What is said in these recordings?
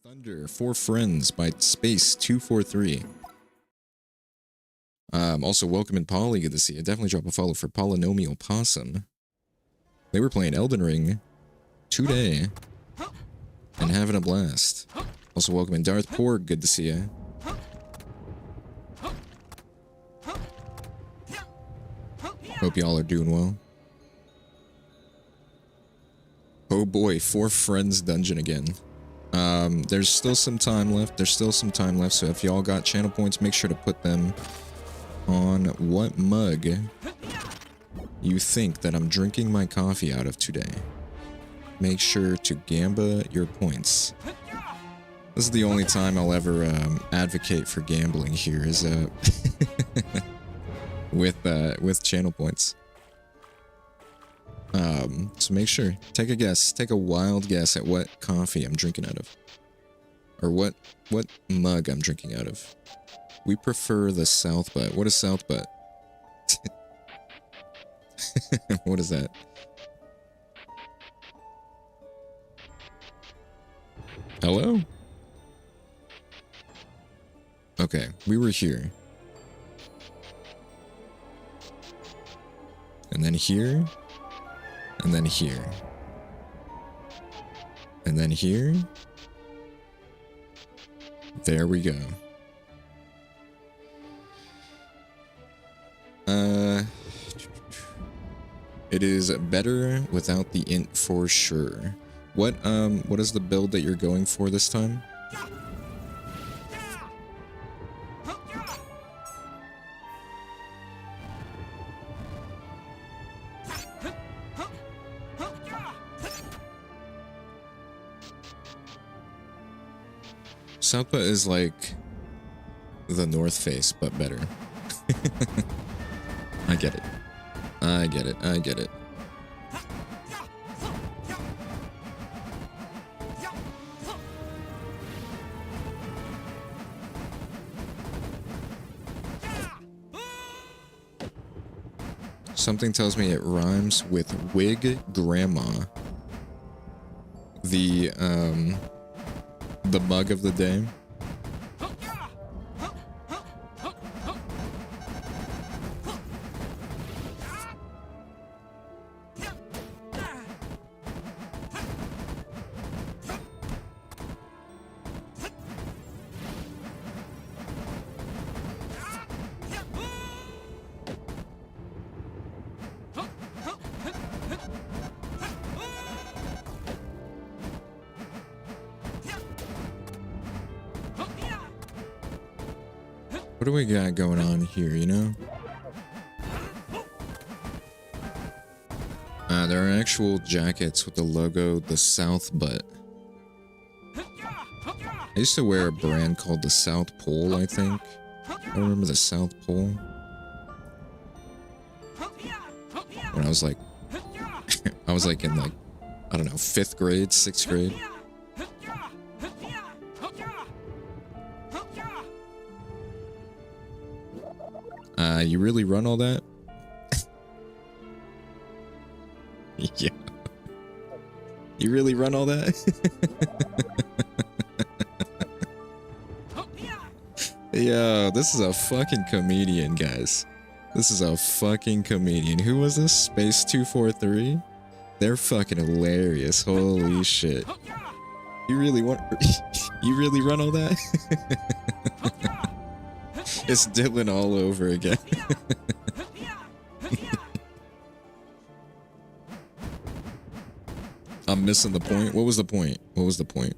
Thunder, For Friends by Space 243. Also, welcome in Polly, good to see you. Definitely drop a follow for Polynomial Possum. They were playing Elden Ring today and having a blast. Also, welcome in Darth Porg, good to see you. Hope y'all are doing well. Oh boy, For Friends dungeon again. There's still some time left. So if y'all got channel points, make sure to put them on what mug you think that I'm drinking my coffee out of today. Make sure to gamba your points. This is the only time I'll ever advocate for gambling here is with channel points. So make sure, take a guess, take a wild guess at what coffee I'm drinking out of. Or what mug I'm drinking out of. We prefer the South Butt. What is South Butt? What is that? Hello? Okay, we were here. And then here. And then here. And then here. There we go. It is better without the int for sure. What is the build that you're going for this time? Southpa is like the North Face, but better. I get it. I get it. I get it. Something tells me it rhymes with wig grandma. The mug of the day. What do we got going on here, you know? There are actual jackets with the logo, the South Butt. I used to wear a brand called the South Pole, I think. I remember the South Pole. When I was like... I was like in like, I don't know, 5th grade, 6th grade. You really run all that? Yeah. You really run all that? Yo, this is a fucking comedian, guys. This is a fucking comedian. Who was this? Space 243? They're fucking hilarious. Holy shit. You really want... You really run all that? It's Dylan all over again. I'm missing the point. What was the point? What was the point?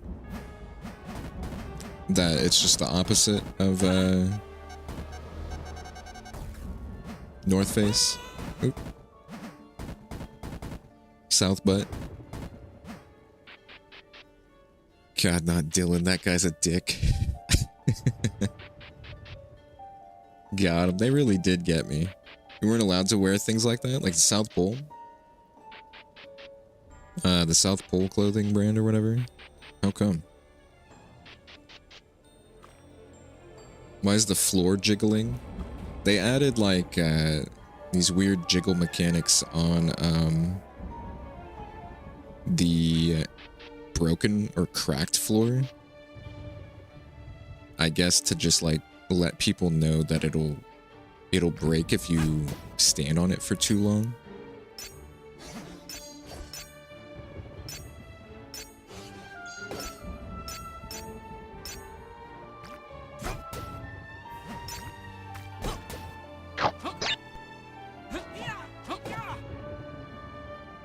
That it's just the opposite of North Face. Oop. South Butt. God, not Dylan. That guy's a dick. Got him. They really did get me. We weren't allowed to wear things like that, like the South Pole. The South Pole clothing brand or whatever. How come? Why is the floor jiggling? They added like these weird jiggle mechanics on the broken or cracked floor. I guess to just like let people know that it'll break if you stand on it for too long.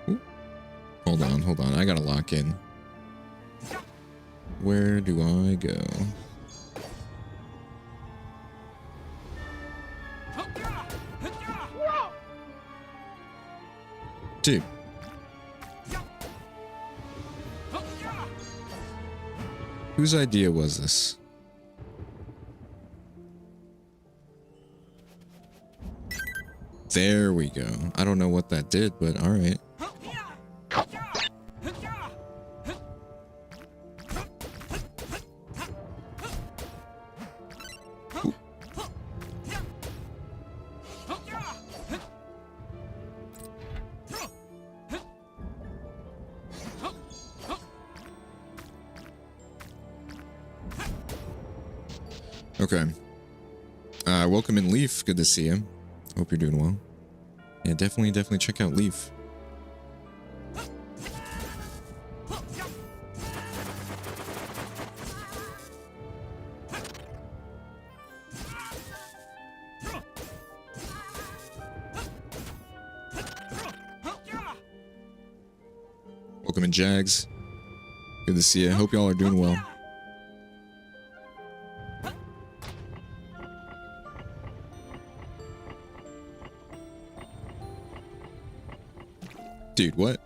Ooh. Hold on. I gotta lock in. Where do I go? Dude. Whose idea was this? There we go. I don't know what that did, but all right. Okay. Welcome in, Leaf. Good to see you. Hope you're doing well. Yeah, definitely check out Leaf. Welcome in, Jags. Good to see you. Hope y'all are doing well. Dude, what?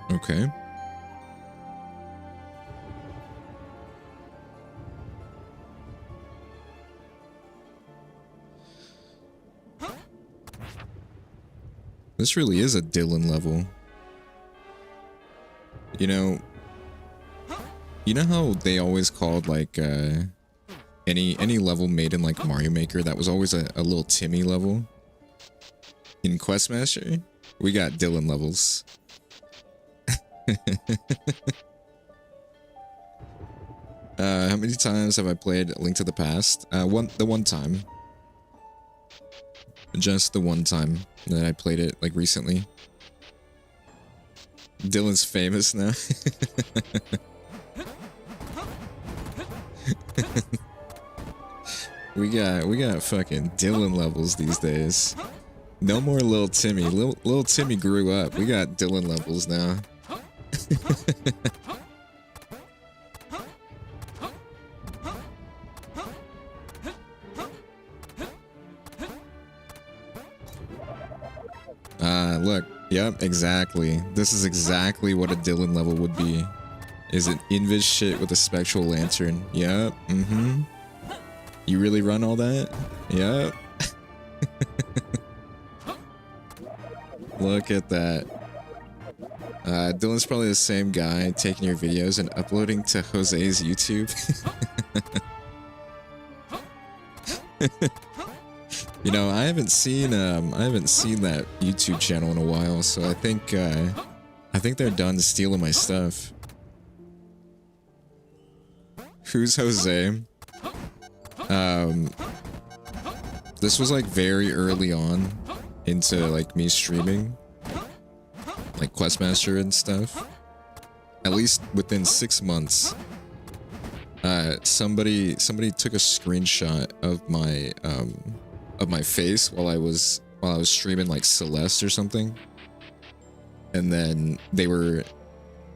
Okay. This really is a Dylan level. You know how they always called like any level made in like Mario Maker that was always a little Timmy level? In Questmaster, we got Dylan levels. How many times have I played Link to the Past? The one time. Just the one time that I played it, like, recently. Dylan's famous now. We got fucking Dylan levels these days. No more Lil Timmy. Lil Timmy grew up. We got Dylan levels now. Look. Yep, exactly. This is exactly what a Dylan level would be. Is it Invis shit with a spectral lantern? Yep, You really run all that? Yep. Look at that. Dylan's probably the same guy taking your videos and uploading to Jose's YouTube. You know, I haven't seen that YouTube channel in a while, so I think they're done stealing my stuff. Who's Jose? This was like very early on into like me streaming, like Questmaster and stuff. At least within 6 months, somebody took a screenshot of my face while I was streaming like Celeste or something, and then they were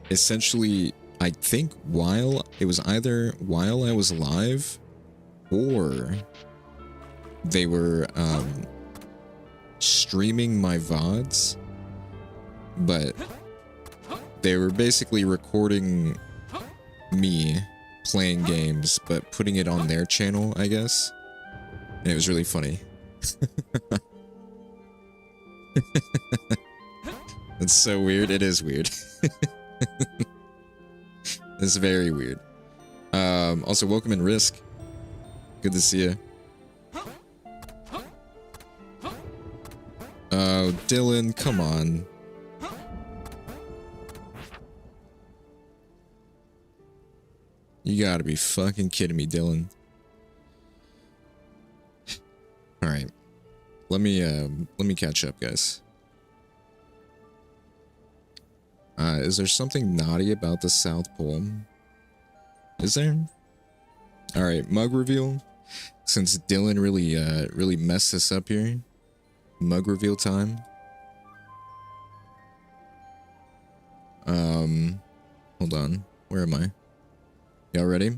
essentially, I think, it was either while I was live or they were streaming my VODs, but they were basically recording me playing games, but putting it on their channel, I guess. And it was really funny. It's so weird. It is weird. It's very weird. Also, welcome in Risk. Good to see you. Oh, Dylan, come on. You gotta be fucking kidding me, Dylan. Alright. Let me catch up, guys. Is there something naughty about the South Pole? Is there? Alright, mug reveal. Since Dylan really messed this up here. Mug reveal time. Hold on. Where am I? Y'all ready?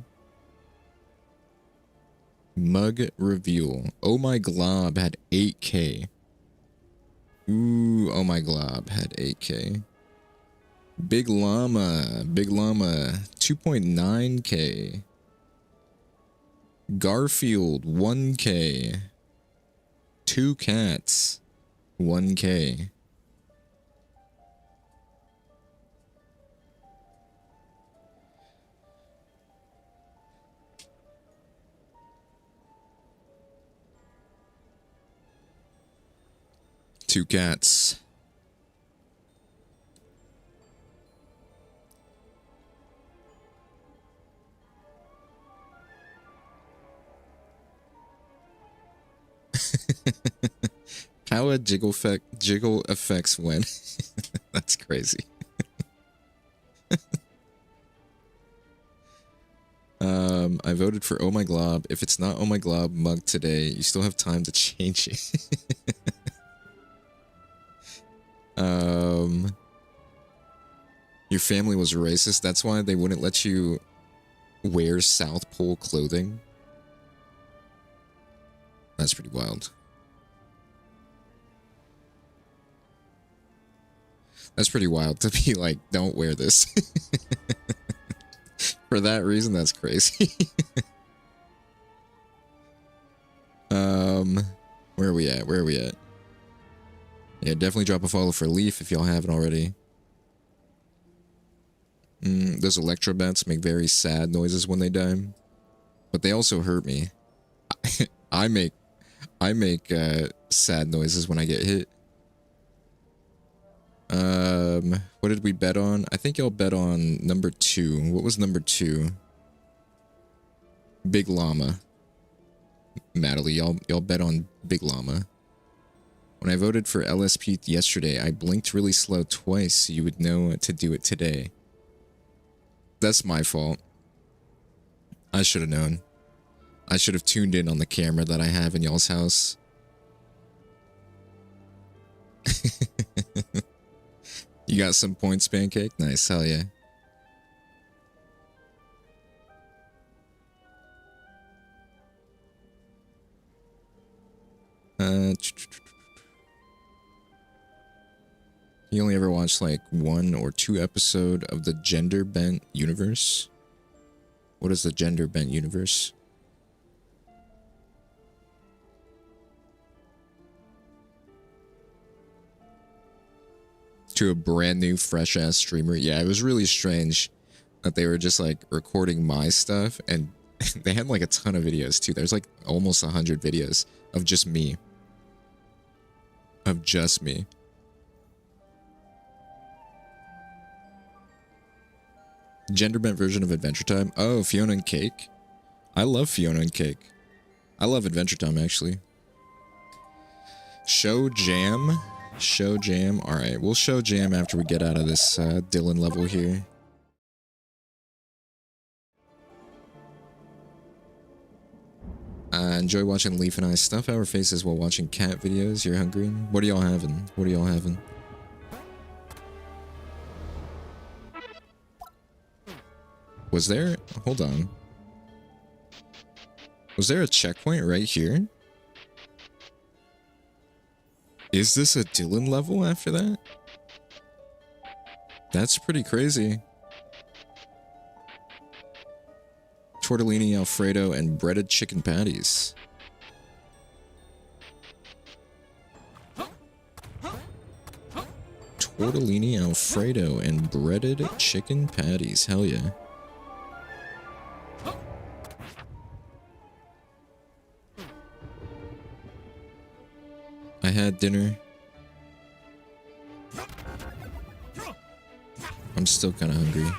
Mug reveal. Oh My Glob had 8K. Ooh, Oh My Glob had 8K. Big Llama 2.9K. Garfield 1K. Two Cats 1K. Two Cats. How a jiggle effects win. That's crazy. I voted for Oh My Glob. If it's not Oh My Glob mug today, you still have time to change it. Your family was racist. That's why they wouldn't let you wear South Pole clothing. That's pretty wild. That's pretty wild to be like, don't wear this. For that reason, that's crazy. Where are we at? Where are we at? Yeah, definitely drop a follow for Leaf if y'all haven't already. Those electrobats make very sad noises when they die, but they also hurt me. I make sad noises when I get hit. What did we bet on? I think y'all bet on number 2. What was number 2? Big Llama. Natalie, y'all bet on Big Llama. When I voted for LSP yesterday, I blinked really slow twice so you would know to do it today. That's my fault. I should have known. I should have tuned in on the camera that I have in y'all's house. You got some points, Pancake? Nice, hell yeah. You only ever watched like 1 or 2 episodes of the Gender Bent Universe? What is the Gender Bent Universe? To a brand new fresh ass streamer. Yeah, it was really strange that they were just like recording my stuff, and they had like a ton of videos too. There's like almost 100 videos of just me. Of just me. Gender bent version of Adventure Time. Oh, Fiona and Cake. I love Fiona and Cake. I love Adventure Time actually. Show Jam. Show Jam. Alright, we'll show Jam after we get out of this Dylan level here. Enjoy watching Leaf and I stuff our faces while watching cat videos. You're hungry? What are y'all having? What are y'all having? Was there... Hold on. Was there a checkpoint right here? Is this a Dylan level after that? That's pretty crazy. tortellini Alfredo, and breaded chicken patties. Tortellini Alfredo and breaded chicken patties. Hell yeah. I had dinner. I'm still kind of hungry.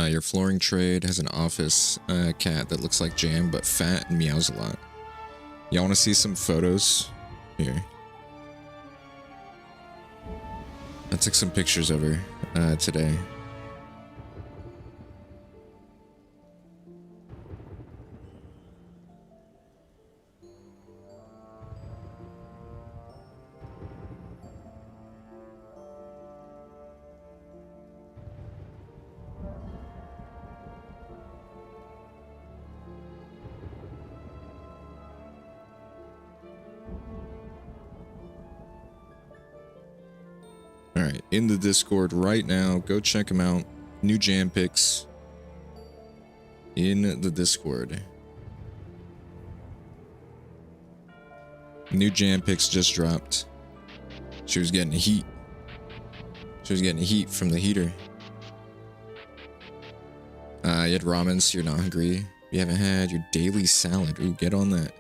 Your flooring trade has an office cat that looks like Jam, but fat and meows a lot. Y'all want to see some photos? Here. I took some pictures of her today. Alright, in the Discord right now. Go check them out. New jam picks in the Discord. New jam picks just dropped. She was getting heat. She was getting heat from the heater. You had ramen, so you're not hungry. You haven't had your daily salad. Ooh, get on that.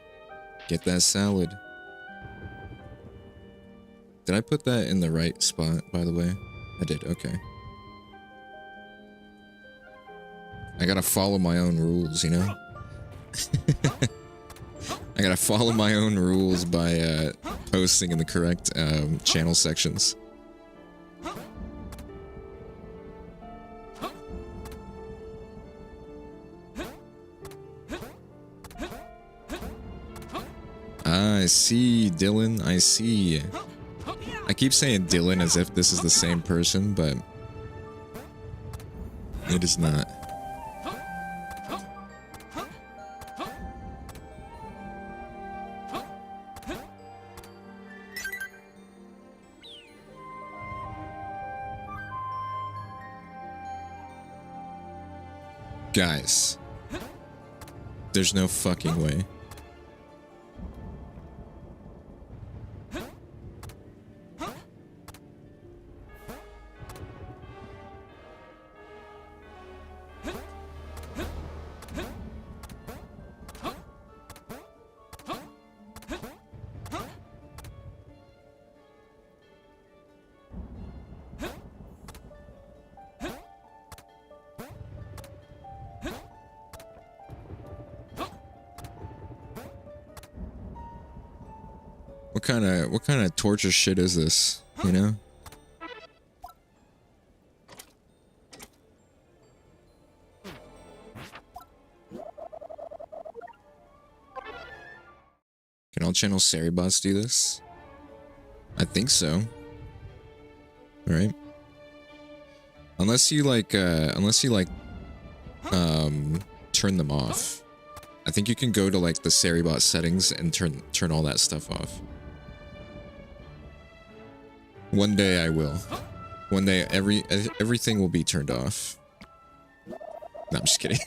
Get that salad. Did I put that in the right spot, by the way? I did, okay. I gotta follow my own rules, you know? I gotta follow my own rules by posting in the correct channel sections. I see, Dylan, I see. I keep saying Dylan as if this is the same person, but it is not. Guys, there's no fucking way. What kind of torture shit is this, you know? Can all channel Seribots do this? I think so. Alright. Unless you turn them off. I think you can go to like the Seribot settings and turn all that stuff off. One day I will. One day everything will be turned off. No, I'm just kidding.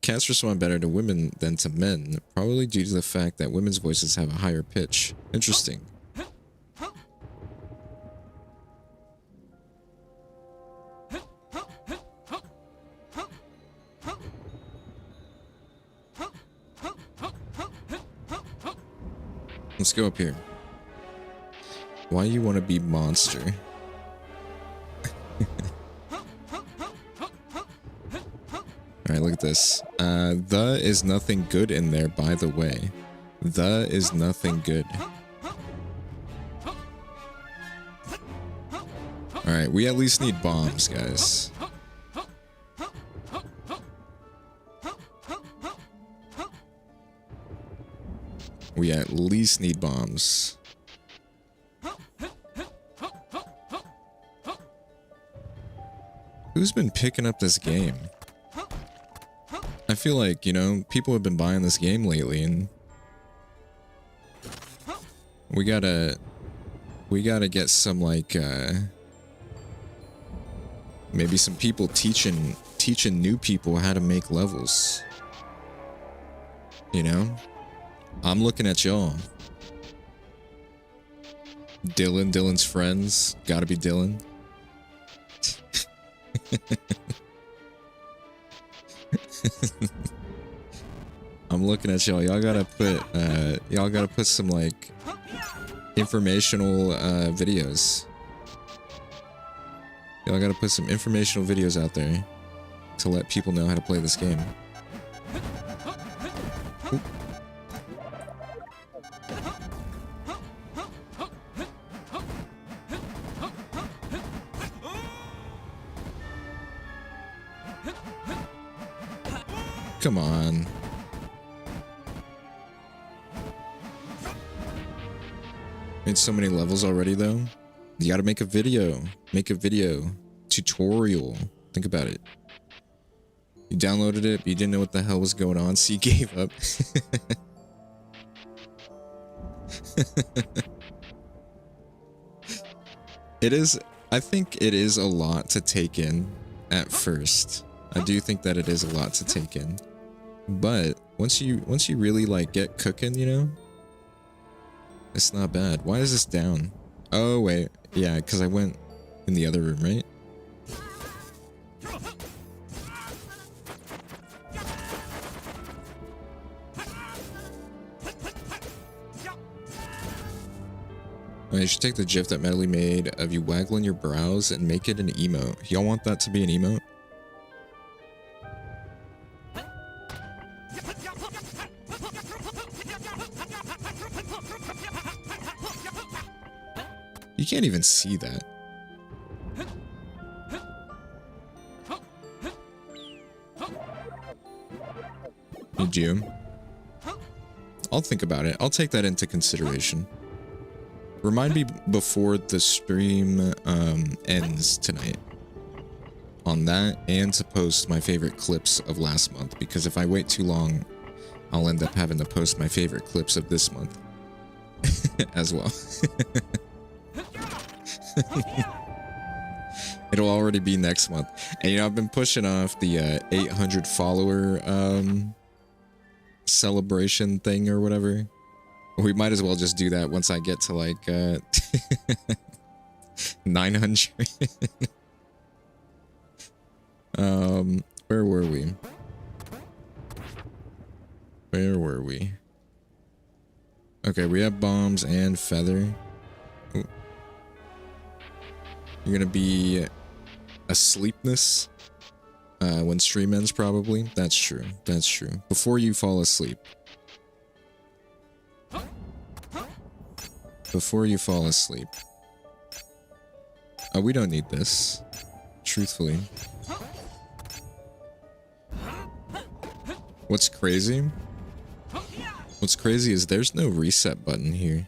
Cats respond better to women than to men, probably due to the fact that women's voices have a higher pitch. Interesting. Let's go up here. Why you want to be monster? Alright, look at this. The is nothing good in there, by the way. The is nothing good. Alright, we at least need bombs, guys. We at least need bombs. Who's been picking up this game? I feel like, you know, people have been buying this game lately, and we gotta get some, like, maybe some people teaching new people how to make levels. You know? I'm looking at y'all. Dylan's friends. Gotta be Dylan. I'm looking at y'all. Y'all gotta put some, like, informational videos. Y'all gotta put some informational videos out there to let people know how to play this game. Oop. Come on. Made so many levels already, though. You gotta make a video. Make a video. Tutorial. Think about it. You downloaded it, but you didn't know what the hell was going on, so you gave up. It is... I think it is a lot to take in at first. I do think that it is a lot to take in. But once you really, like, get cooking, you know, it's not bad. Why is this down? Oh wait, yeah, because I went in the other room, right? Oh, you should take the gif that Medley made of you waggling your brows and make it an emote. Y'all want that to be an emote? You can't even see that. Did you? I'll think about it. I'll take that into consideration. Remind me before the stream ends tonight on that, and to post my favorite clips of last month, because if I wait too long, I'll end up having to post my favorite clips of this month as well. It'll already be next month. And you know, I've been pushing off the 800 follower celebration thing or whatever. We might as well just do that once I get to, like, 900. Where were we? Where were we? Okay, we have bombs and feather. Ooh. You're gonna be asleepness when stream ends, probably. That's true. That's true. Before you fall asleep. Before you fall asleep. Oh, we don't need this. Truthfully. What's crazy? What's crazy is there's no reset button here.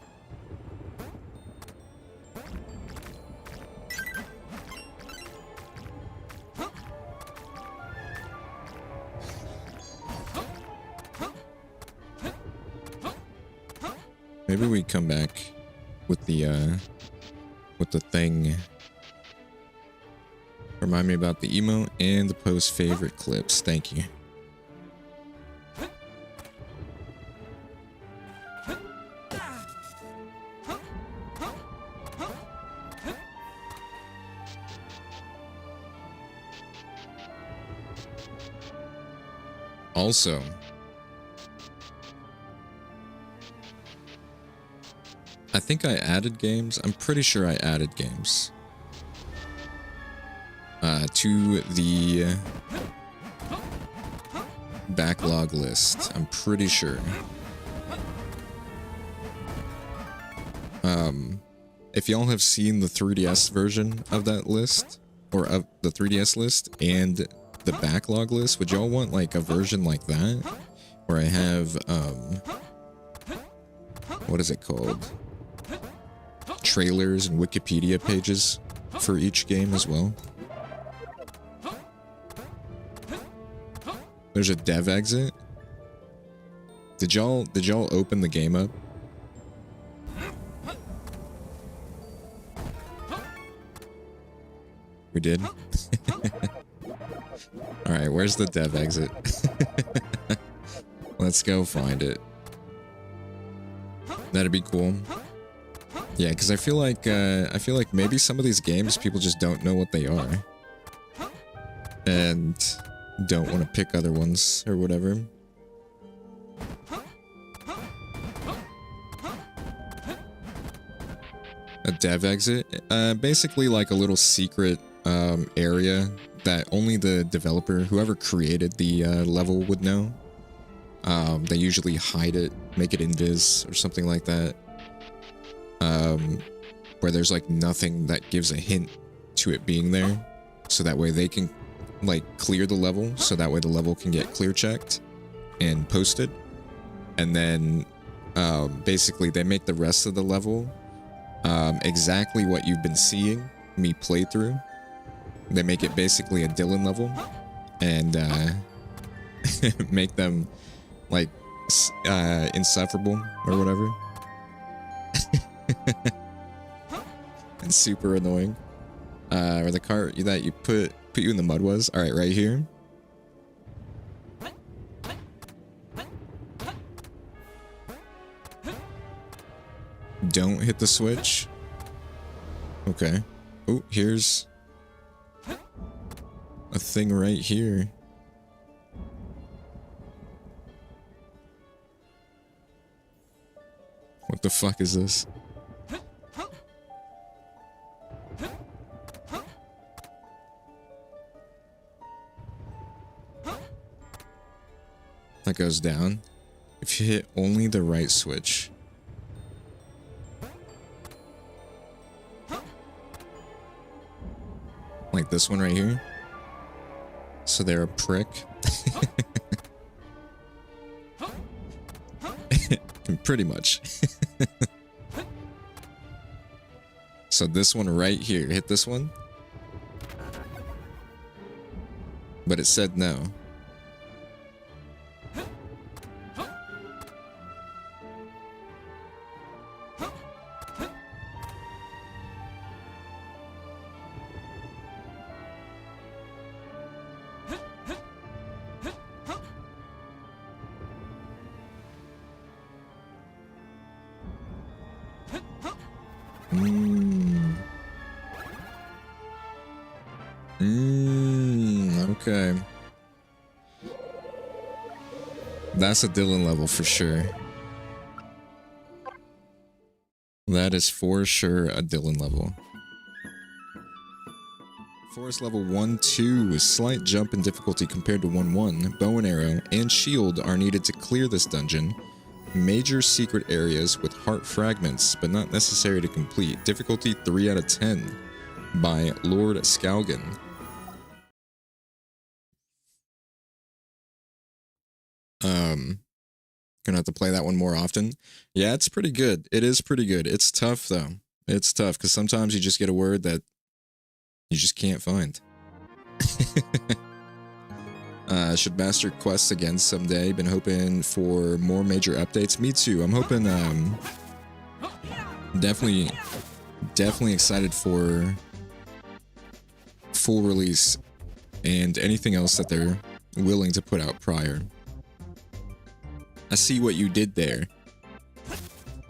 Maybe we come back with the thing. Remind me about the emote and the post favorite clips. Thank you. Also, I think I added games. I'm pretty sure I added games to the backlog list. I'm pretty sure. If y'all have seen the 3DS version of that list, or of the 3DS list and the backlog list, would y'all want, like, a version like that, where I have what is it called? Trailers and Wikipedia pages for each game as well. There's a dev exit. Did y'all open the game up? We did? Alright, where's the dev exit? Let's go find it. That'd be cool. Yeah, because I feel like maybe some of these games people just don't know what they are. And don't want to pick other ones or whatever. A dev exit? Basically like a little secret area that only the developer, whoever created the level, would know. They usually hide it, make it invis or something like that. Where there's like nothing that gives a hint to it being there. So that way they can like clear the level, so that way the level can get clear checked and posted. And then basically they make the rest of the level exactly what you've been seeing me play through. They make it basically a Dylan level and make them like insufferable or whatever. And super annoying. Or the car that you put you in the mud was. All right, right here. Don't hit the switch. Okay. Oh, here's a thing right here. What the fuck is this? That goes down. If you hit only the right switch. Like this one right here. So they're a prick. Pretty much. So this one right here, hit this one. But it said no. Okay. That's a Dylan level for sure. That is for sure a Dylan level. Forest level 1-2 is slight jump in difficulty compared to 1-1. Bow and arrow and shield are needed to clear this dungeon. Major secret areas with heart fragments, but not necessary to complete. Difficulty 3 out of 10 by Lord Skaugen. Gonna have to play that one more often. Yeah, it's pretty good. It is pretty good. It's tough though. It's tough because sometimes you just get a word that you just can't find. Should master quests again someday. Been hoping for more major updates. Me too. I'm hoping definitely excited for full release and anything else that they're willing to put out prior. I see what you did there.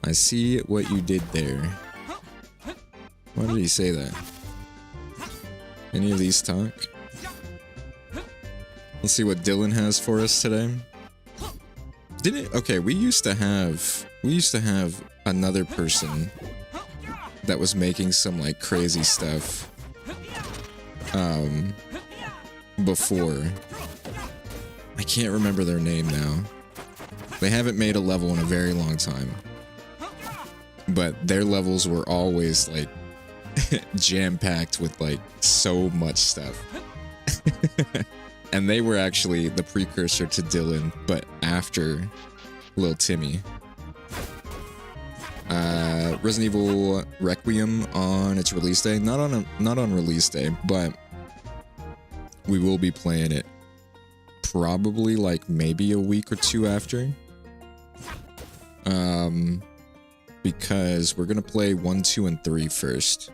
I see what you did there. Why did he say that? Any of these talk? Let's see what Dylan has for us today. Okay, we used to have another person that was making some like crazy stuff before. I can't remember their name now. They haven't made a level in a very long time. But their levels were always like jam-packed with like so much stuff. And they were actually the precursor to Dylan, but after Lil Timmy. Resident Evil Requiem on its release day. Not on release day, but we will be playing it probably like maybe a week or two after. Because we're gonna play 1, 2, and 3 first.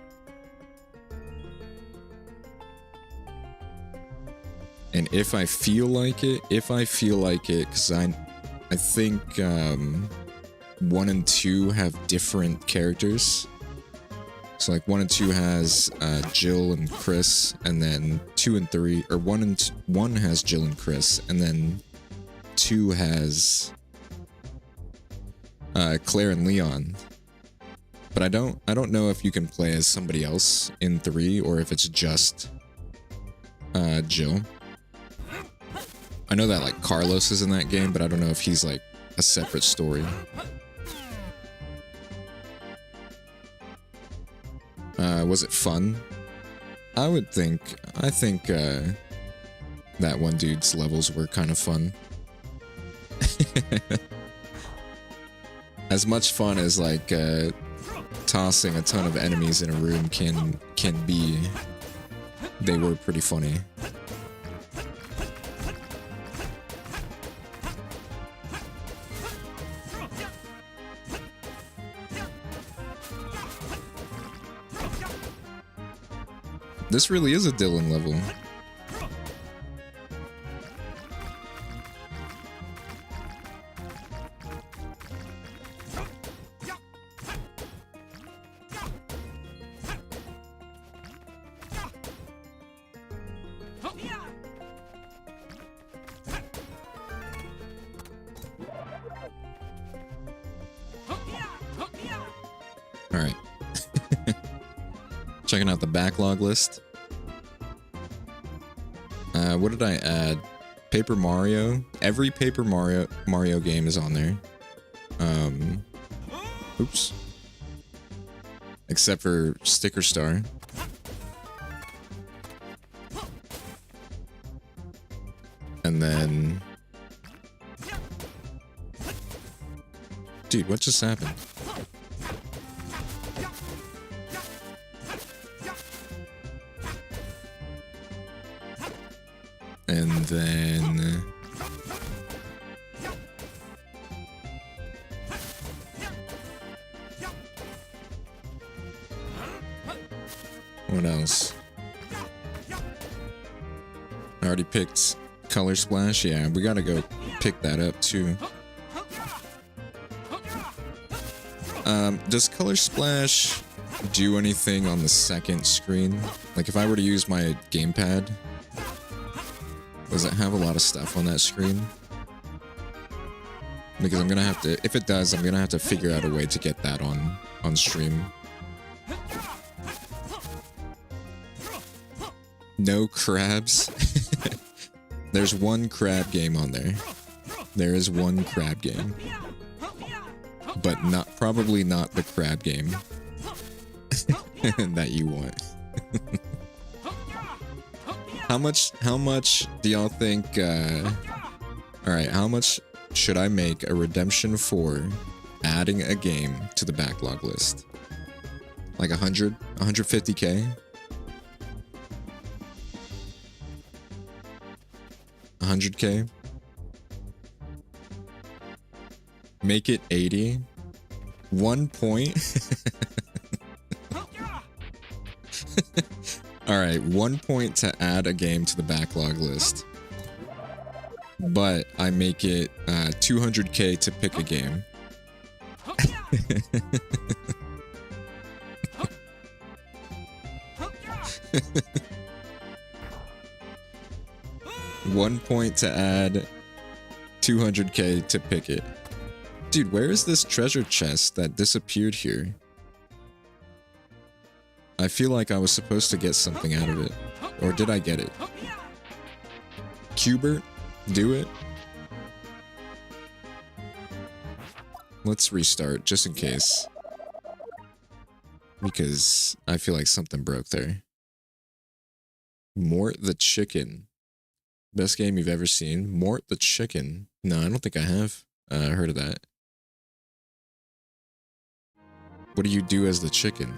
And if I feel like it, because I think 1 and 2 have different characters. So like 1 and 2 has Jill and Chris, and then 2 and 3, or 1 has Jill and Chris, and then 2 has Claire and Leon. But I don't know if you can play as somebody else in 3 or if it's just Jill. I know that like Carlos is in that game, but I don't know if he's like a separate story. Was it fun? I think that one dude's levels were kind of fun. As much fun as like tossing a ton of enemies in a room can be, they were pretty funny. This really is a Dylan level. Alright. Checking out the backlog list. What did I add? Paper Mario. Every Paper Mario game is on there. Oops. Except for Sticker Star. And then... Dude, what just happened? And then... What else? I already picked Color Splash. Yeah, we gotta go pick that up too. Does Color Splash do anything on the second screen? Like if I were to use my gamepad, does it have a lot of stuff on that screen? Because I'm gonna have to, if it does, I'm gonna have to figure out a way to get that on stream. No crabs? There's one crab game on there. There is one crab game. But probably not the crab game that you want. How much do y'all think, alright, how much should I make a redemption for adding a game to the backlog list? Like 100? 150k? 100k? Make it 80? 1 point? Alright, 1 point to add a game to the backlog list. But I make it 200k to pick a game. One point to add 200k to pick it. Dude, where is this treasure chest that disappeared here? I feel like I was supposed to get something out of it. Or did I get it? Cubert? Do it? Let's restart, just in case. Because I feel like something broke there. Mort the Chicken. Best game you've ever seen? Mort the Chicken. No, I don't think I have heard of that. What do you do as the chicken?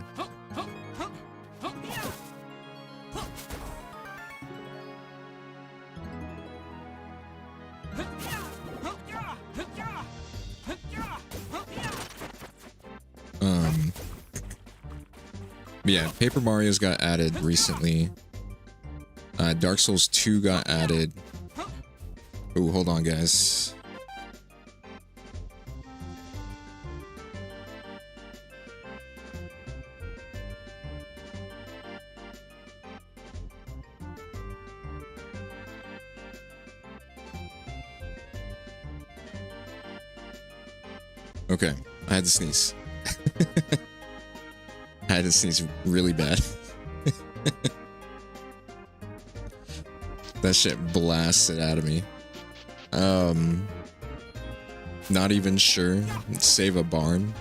Yeah, Paper Mario's got added recently. Dark Souls 2 got added. Oh, hold on, guys. Okay, I had to sneeze. I had to sneeze really bad. That shit blasted out of me. Not even sure. Save a barn.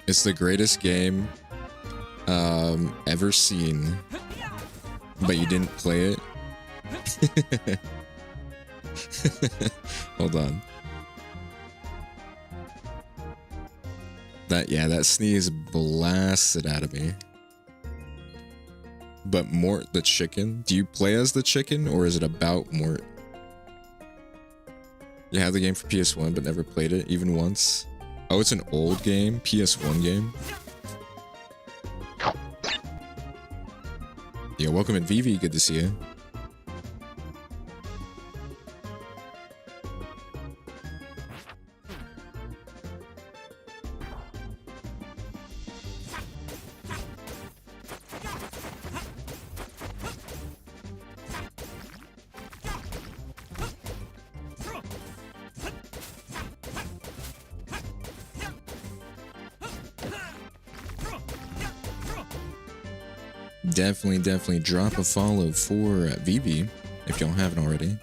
It's the greatest game ever seen, but you didn't play it. Hold on. That sneeze blasted out of me. But Mort the chicken? Do you play as the chicken, or is it about Mort? You have the game for PS1, but never played it, even once? Oh, it's an old game? PS1 game? Yeah, welcome in Vivi, good to see you. Definitely drop a follow for Vivi if y'all haven't already.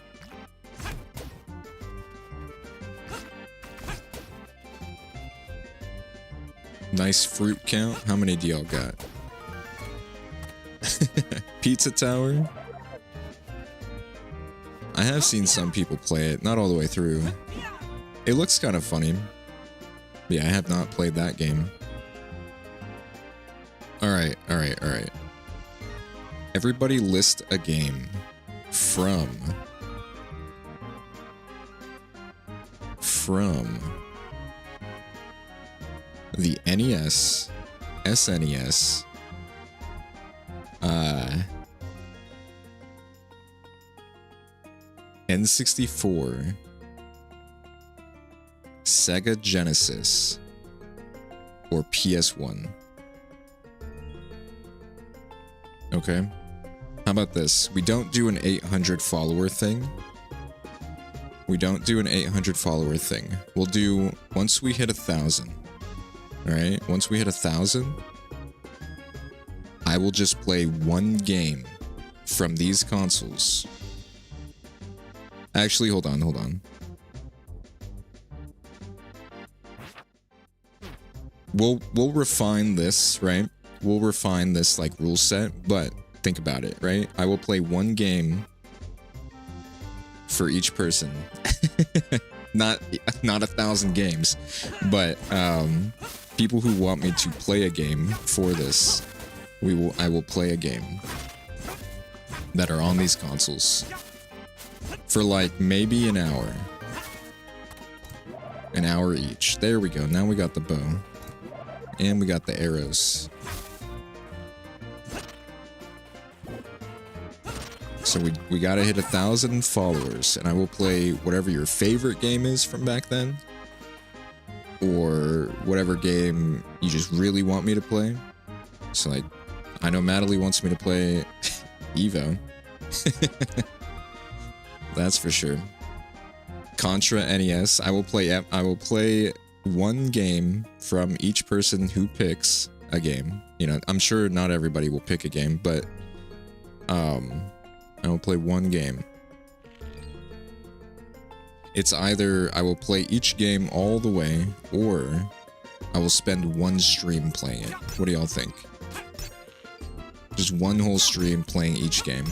Nice fruit count. How many do y'all got? Pizza Tower? I have seen some people play it, not all the way through. It looks kind of funny. Yeah, I have not played that game. Alright. Everybody list a game from the NES, SNES, N64, Sega Genesis, or PS1. Okay. How about this? We don't do an 800 follower thing. We'll do once we hit 1,000. Alright? Once we hit 1,000, I will just play one game from these consoles. Actually, hold on. We'll refine this, right? We'll refine this like rule set, but think about it, right? I will play one game for each person. not 1,000 games, but people who want me to play a game for this, I will play a game that are on these consoles for like maybe an hour. An hour each. There we go. Now we got the bow. And we got the arrows. So we gotta hit 1,000 followers, and I will play whatever your favorite game is from back then, or whatever game you just really want me to play. So like, I know Madeline wants me to play Evo. That's for sure. Contra NES. I will play one game from each person who picks a game. You know, I'm sure not everybody will pick a game, but I will play one game. It's either I will play each game all the way, or I will spend one stream playing it. What do y'all think? Just one whole stream playing each game.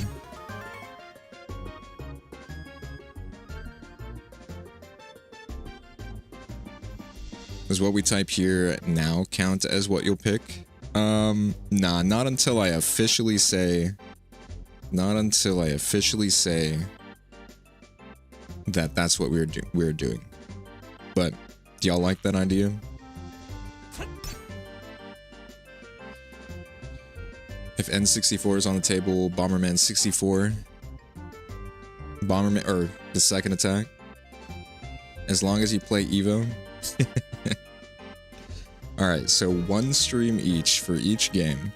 Does what we type here now count as what you'll pick? Nah, not until I officially say... Not until I officially say that that's what we're doing. But, do y'all like that idea? If N64 is on the table, Bomberman 64... Bomberman, or the second attack. As long as you play Evo. Alright, so one stream each for each game.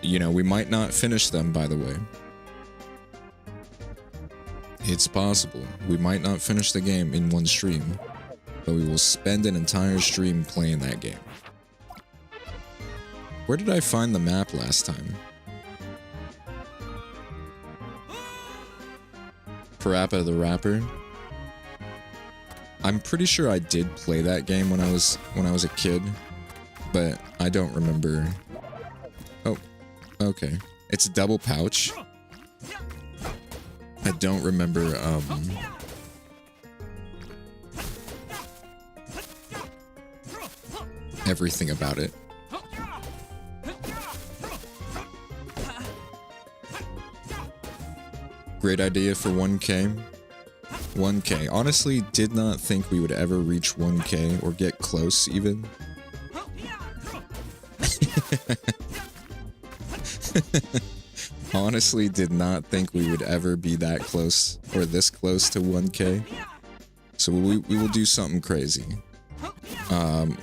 You know, we might not finish them, by the way. It's possible. We might not finish the game in one stream, but we will spend an entire stream playing that game. Where did I find the map last time? Parappa the Rapper. I'm pretty sure I did play that game when I was a kid, but I don't remember. Oh, okay. It's a double pouch. I don't remember everything about it. Great idea for 1K. 1K. Honestly, did not think we would ever reach 1K or get close even. Honestly, did not think we would ever be that close or this close to 1K. So we will do something crazy.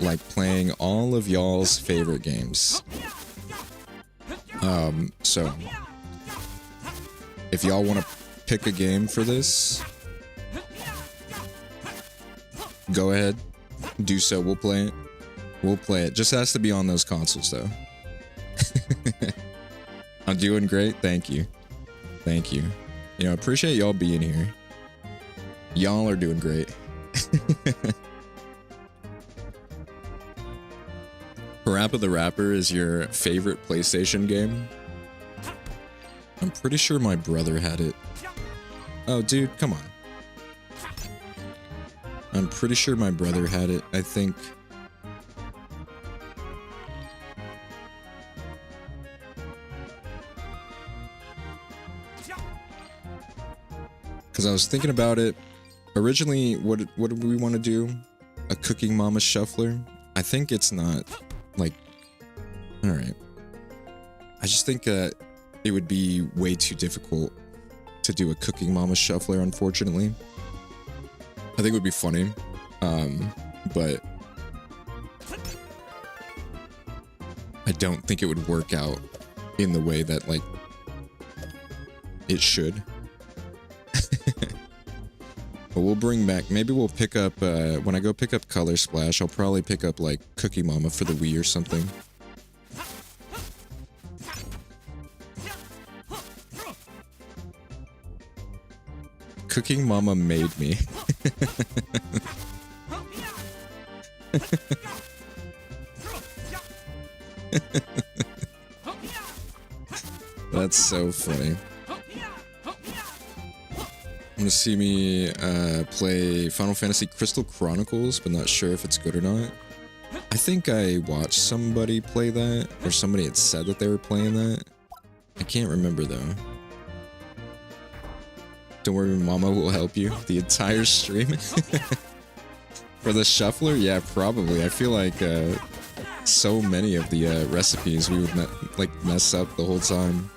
Like playing all of y'all's favorite games. So if y'all want to pick a game for this, go ahead, do so. We'll play it. We'll play it. Just has to be on those consoles, though. I'm doing great. Thank you. Thank you. You know, appreciate y'all being here. Y'all are doing great. Parappa the Rapper is your favorite PlayStation game? I'm pretty sure my brother had it. Oh, dude, come on. I'm pretty sure my brother had it, I think. Because I was thinking about it. Originally, what did we want to do? A Cooking Mama Shuffler? I think it's not, like... Alright. I just think that it would be way too difficult to do a Cooking Mama Shuffler, unfortunately. I think it would be funny, but I don't think it would work out in the way that, like, it should. But we'll bring back, maybe we'll pick up, when I go pick up Color Splash, I'll probably pick up, like, Cooking Mama for the Wii or something. Cooking Mama made me. That's so funny. I'm gonna see me play Final Fantasy Crystal Chronicles, but not sure if it's good or not. I think I watched somebody play that, or somebody had said that they were playing that. I can't remember though. Don't worry, Mama will help you the entire stream. For the shuffler? Yeah, probably. I feel like so many of the recipes we would mess up the whole time.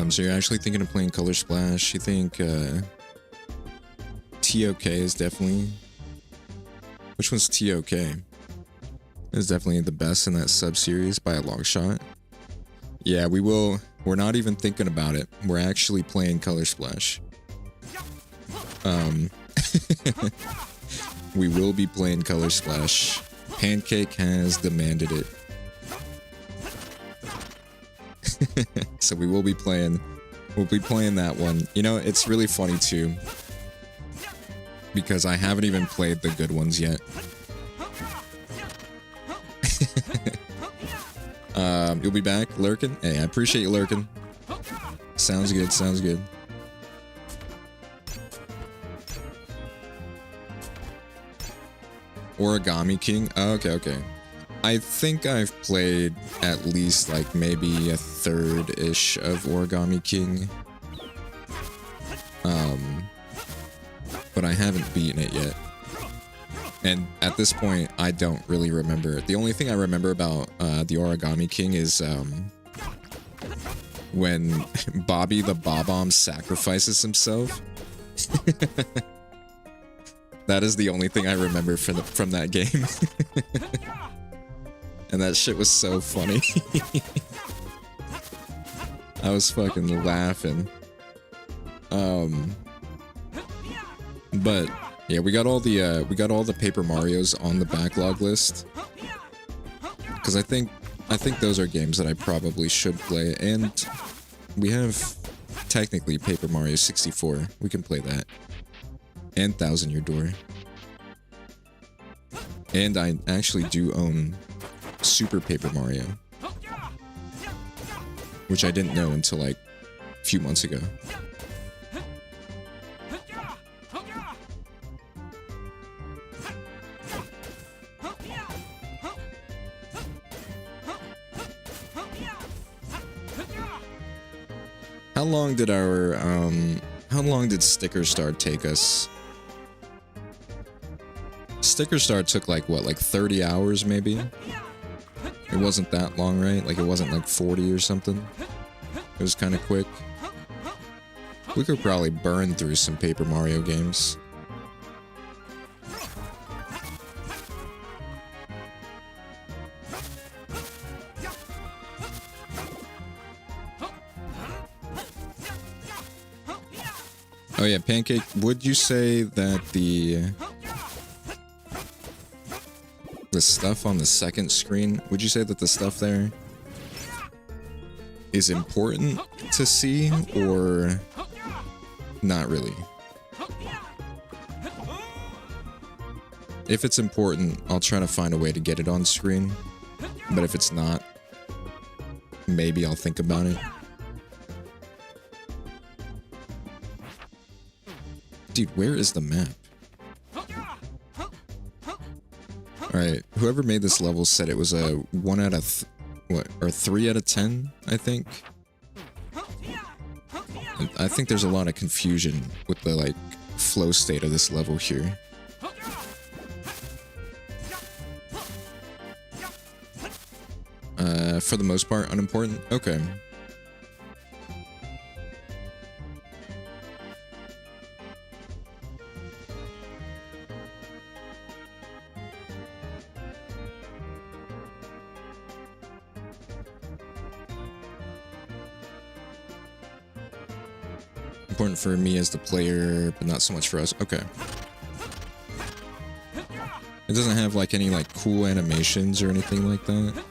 So you're actually thinking of playing Color Splash. You think TOK is definitely... Which one's TOK? Is definitely the best in that sub-series by a long shot. Yeah, we will... We're not even thinking about it. We're actually playing Color Splash. Um, we will be playing Color Splash. Pancake has demanded it. So we will be playing, that one. You know, it's really funny too, because I haven't even played the good ones yet. You'll be back, lurking? Hey, I appreciate you lurking. Sounds good, sounds good. Origami King? Oh, okay, okay. I think I've played at least like maybe a third-ish of Origami King. But I haven't beaten it yet. And at this point, I don't really remember. The only thing I remember about the Origami King is when Bobby the Bob-omb sacrifices himself. That is the only thing I remember from that game. And that shit was so funny. I was fucking laughing. But yeah, we got all the Paper Marios on the backlog list. Cause I think those are games that I probably should play, and we have technically Paper Mario 64. We can play that. And Thousand Year Door. And I actually do own Super Paper Mario, which I didn't know until like a few months ago. How long did Sticker Star take us? Sticker Star took like what, like 30 hours maybe? It wasn't that long, right? Like it wasn't like 40 or something. It was kind of quick. We could probably burn through some Paper Mario games. Oh yeah, Pancake, would you say that the stuff on the second screen, would you say that the stuff there is important to see, or not really? If it's important, I'll try to find a way to get it on screen, but if it's not, maybe I'll think about it. Dude, where is the map? Alright, whoever made this level said it was a 1 out of, or 3 out of 10, I think? I think there's a lot of confusion with the, like, flow state of this level here. For the most part, unimportant? Okay. Important for me as the player, but not so much for us. Okay. It doesn't have like any like cool animations or anything like that.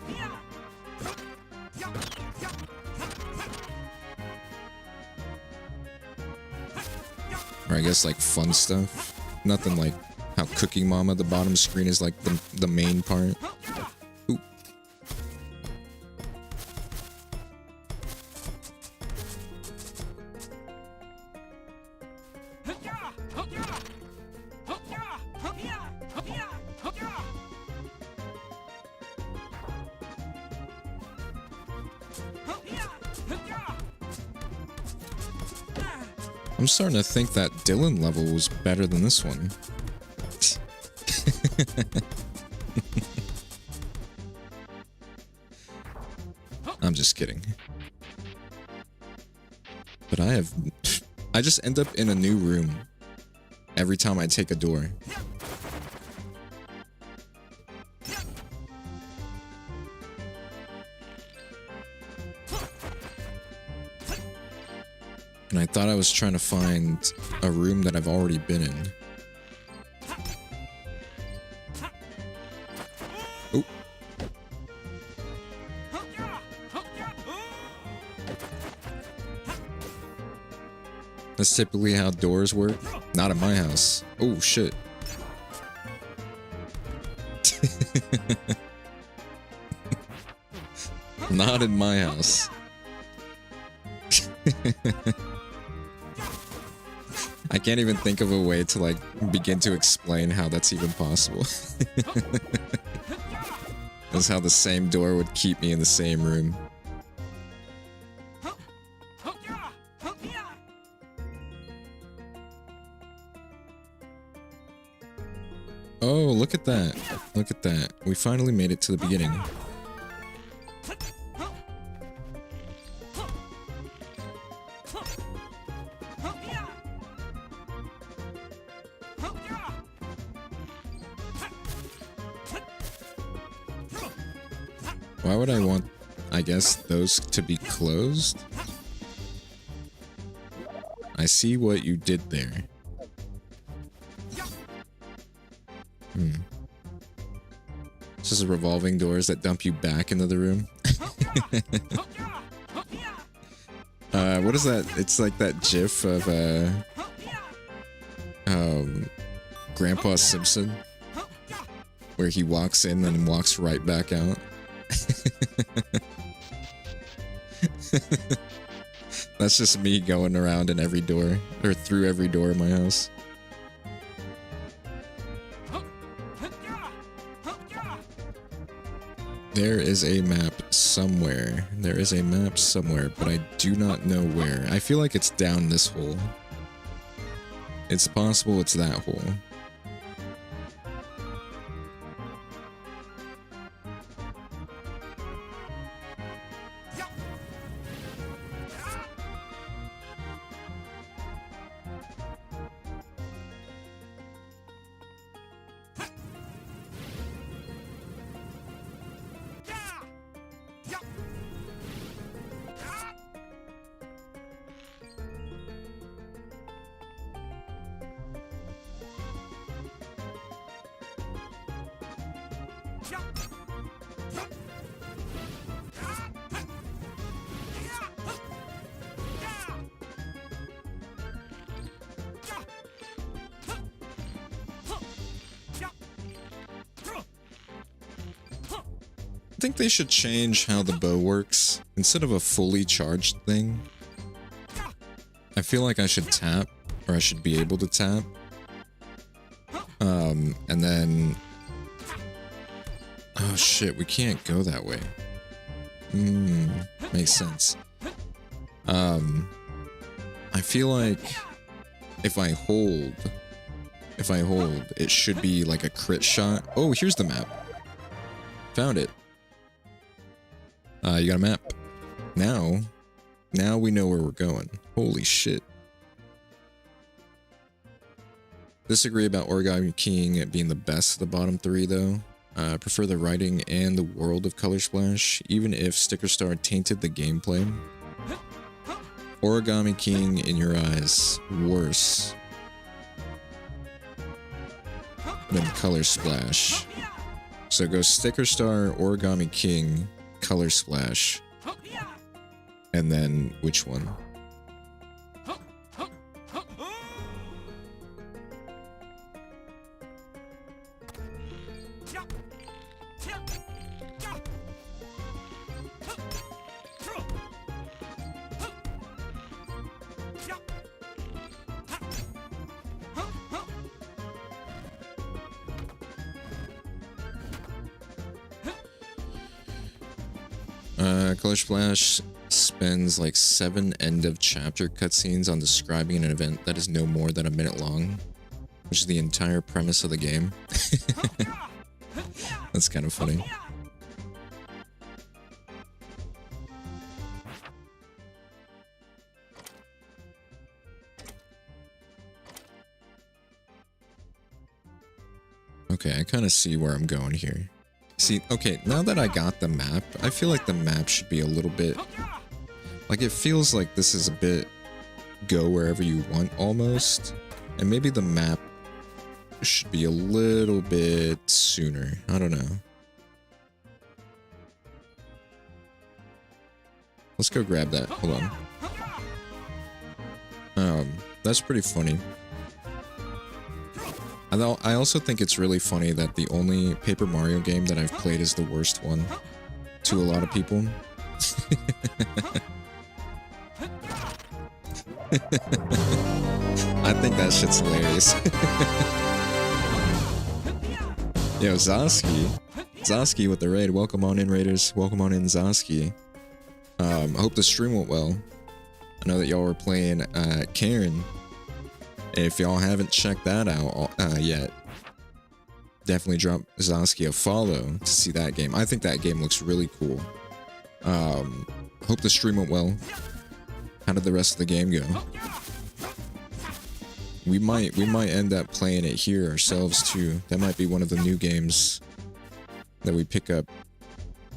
Or I guess like fun stuff. Nothing like how Cooking Mama, the bottom screen is like the main part. Ooh. I'm starting to think that Dylan level was better than this one. I'm just kidding. But I just end up in a new room every time I take a door. And I thought I was trying to find a room that I've already been in. Oh. That's typically how doors work. Not in my house. Oh, shit. Not in my house. I can't even think of a way to, like, begin to explain how that's even possible. That's how the same door would keep me in the same room. Oh, look at that. Look at that. We finally made it to the beginning. Why would I want, I guess, those to be closed? I see what you did there. This is revolving doors that dump you back into the room. What is that? It's like that gif of Grandpa Simpson, where he walks in and walks right back out. That's just me going around in every door, or through every door in my house. There is a map somewhere. There is a map somewhere, but I do not know where. I feel like it's down this hole. It's possible it's that hole. I think they should change how the bow works. Instead of a fully charged thing, I feel like I should tap, or I should be able to tap. And then... Oh shit, we can't go that way. Makes sense. I feel like if I hold, it should be like a crit shot. Oh, here's the map. Found it. You got a map. Now we know where we're going. Holy shit. Disagree about Origami King being the best of the bottom three, though. Prefer the writing and the world of Color Splash, even if Sticker Star tainted the gameplay. Origami King, in your eyes, worse than Color Splash. So go Sticker Star, Origami King, Color Splash, and then which one? Color Splash spends like 7 end of chapter cutscenes on describing an event that is no more than a minute long, which is the entire premise of the game. That's kind of funny. Okay, I kind of see where I'm going here. See, okay, now that I got the map, I feel like the map should be a little bit... Like, it feels like this is a bit go wherever you want almost. And maybe the map should be a little bit sooner. I don't know. Let's go grab that. Hold on. That's pretty funny. I also think it's really funny that the only Paper Mario game that I've played is the worst one to a lot of people. I think that shit's hilarious. Yo, Zoski with the raid. Welcome on in, Raiders. Welcome on in, Zoski. I hope the stream went well. I know that y'all were playing Karen. If y'all haven't checked that out yet, definitely drop Zoski a follow to see that game. I think that game looks really cool. Hope the stream went well. How did the rest of the game go? We might end up playing it here ourselves too. That might be one of the new games that we pick up,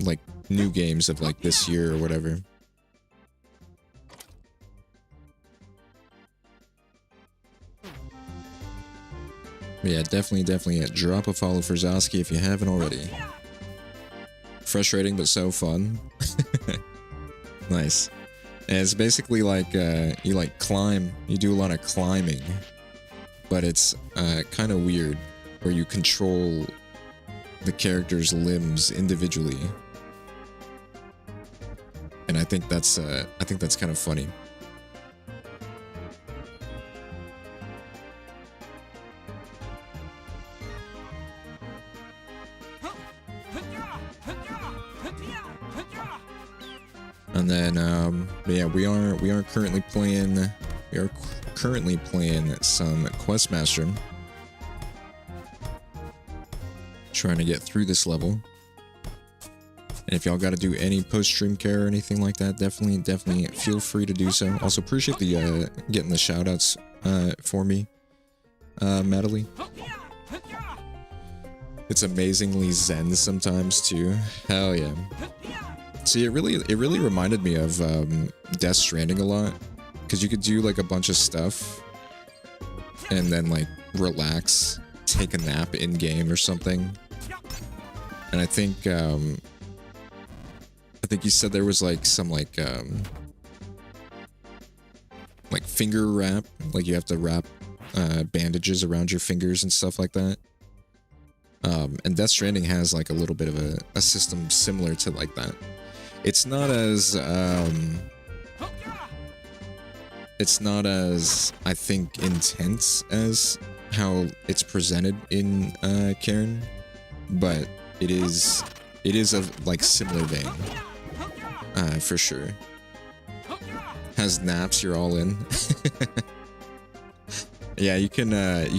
like new games of like this year or whatever. But yeah, definitely drop a follow for Zoski if you haven't already. Frustrating but so fun. Nice. And it's basically like you like climb, you do a lot of climbing, but it's kind of weird where you control the character's limbs individually. And I think that's kind of funny. And then yeah, we are currently playing some Questmaster. Trying to get through this level. And if y'all got to do any post-stream care or anything like that, definitely feel free to do so. Also appreciate the getting the shoutouts for me, Madeline. It's amazingly zen sometimes too. Hell yeah. See, it really reminded me of Death Stranding a lot, because you could do like a bunch of stuff and then like relax, take a nap in game or something. And I think you said there was like some like finger wrap, like you have to wrap bandages around your fingers and stuff like that. And Death Stranding has like a little bit of a system similar to like that. It's not as I think intense as how it's presented in Karen, but it is of like similar vein, for sure. Has naps, you're all in. Yeah, you can have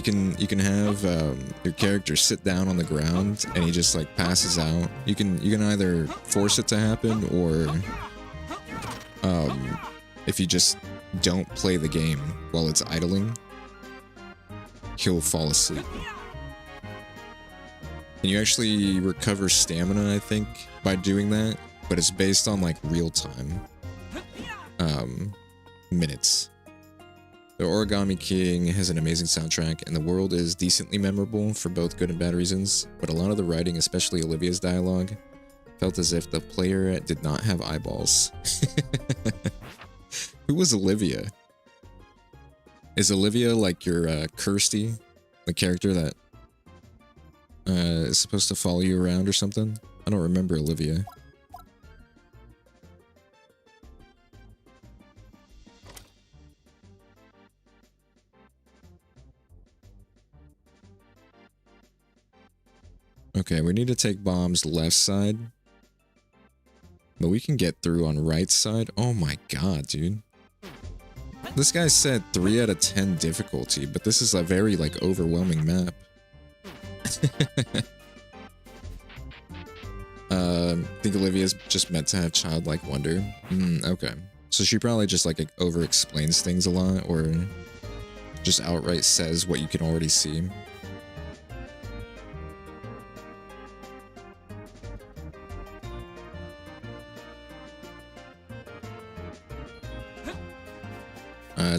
your character sit down on the ground and he just like passes out. You can either force it to happen, or if you just don't play the game while it's idling, he'll fall asleep. And you actually recover stamina, I think, by doing that, but it's based on like real time minutes. The Origami King has an amazing soundtrack, and the world is decently memorable for both good and bad reasons, but a lot of the writing, especially Olivia's dialogue, felt as if the player did not have eyeballs. Who was Olivia? Is Olivia like your Kirsty, the character that is supposed to follow you around or something? I don't remember Olivia. Okay, we need to take bombs left side. But we can get through on right side. Oh my god, dude. This guy said 3 out of 10 difficulty, but this is a very, like, overwhelming map. I think Olivia's just meant to have childlike wonder. Okay. So she probably just, like, over-explains things a lot, or just outright says what you can already see.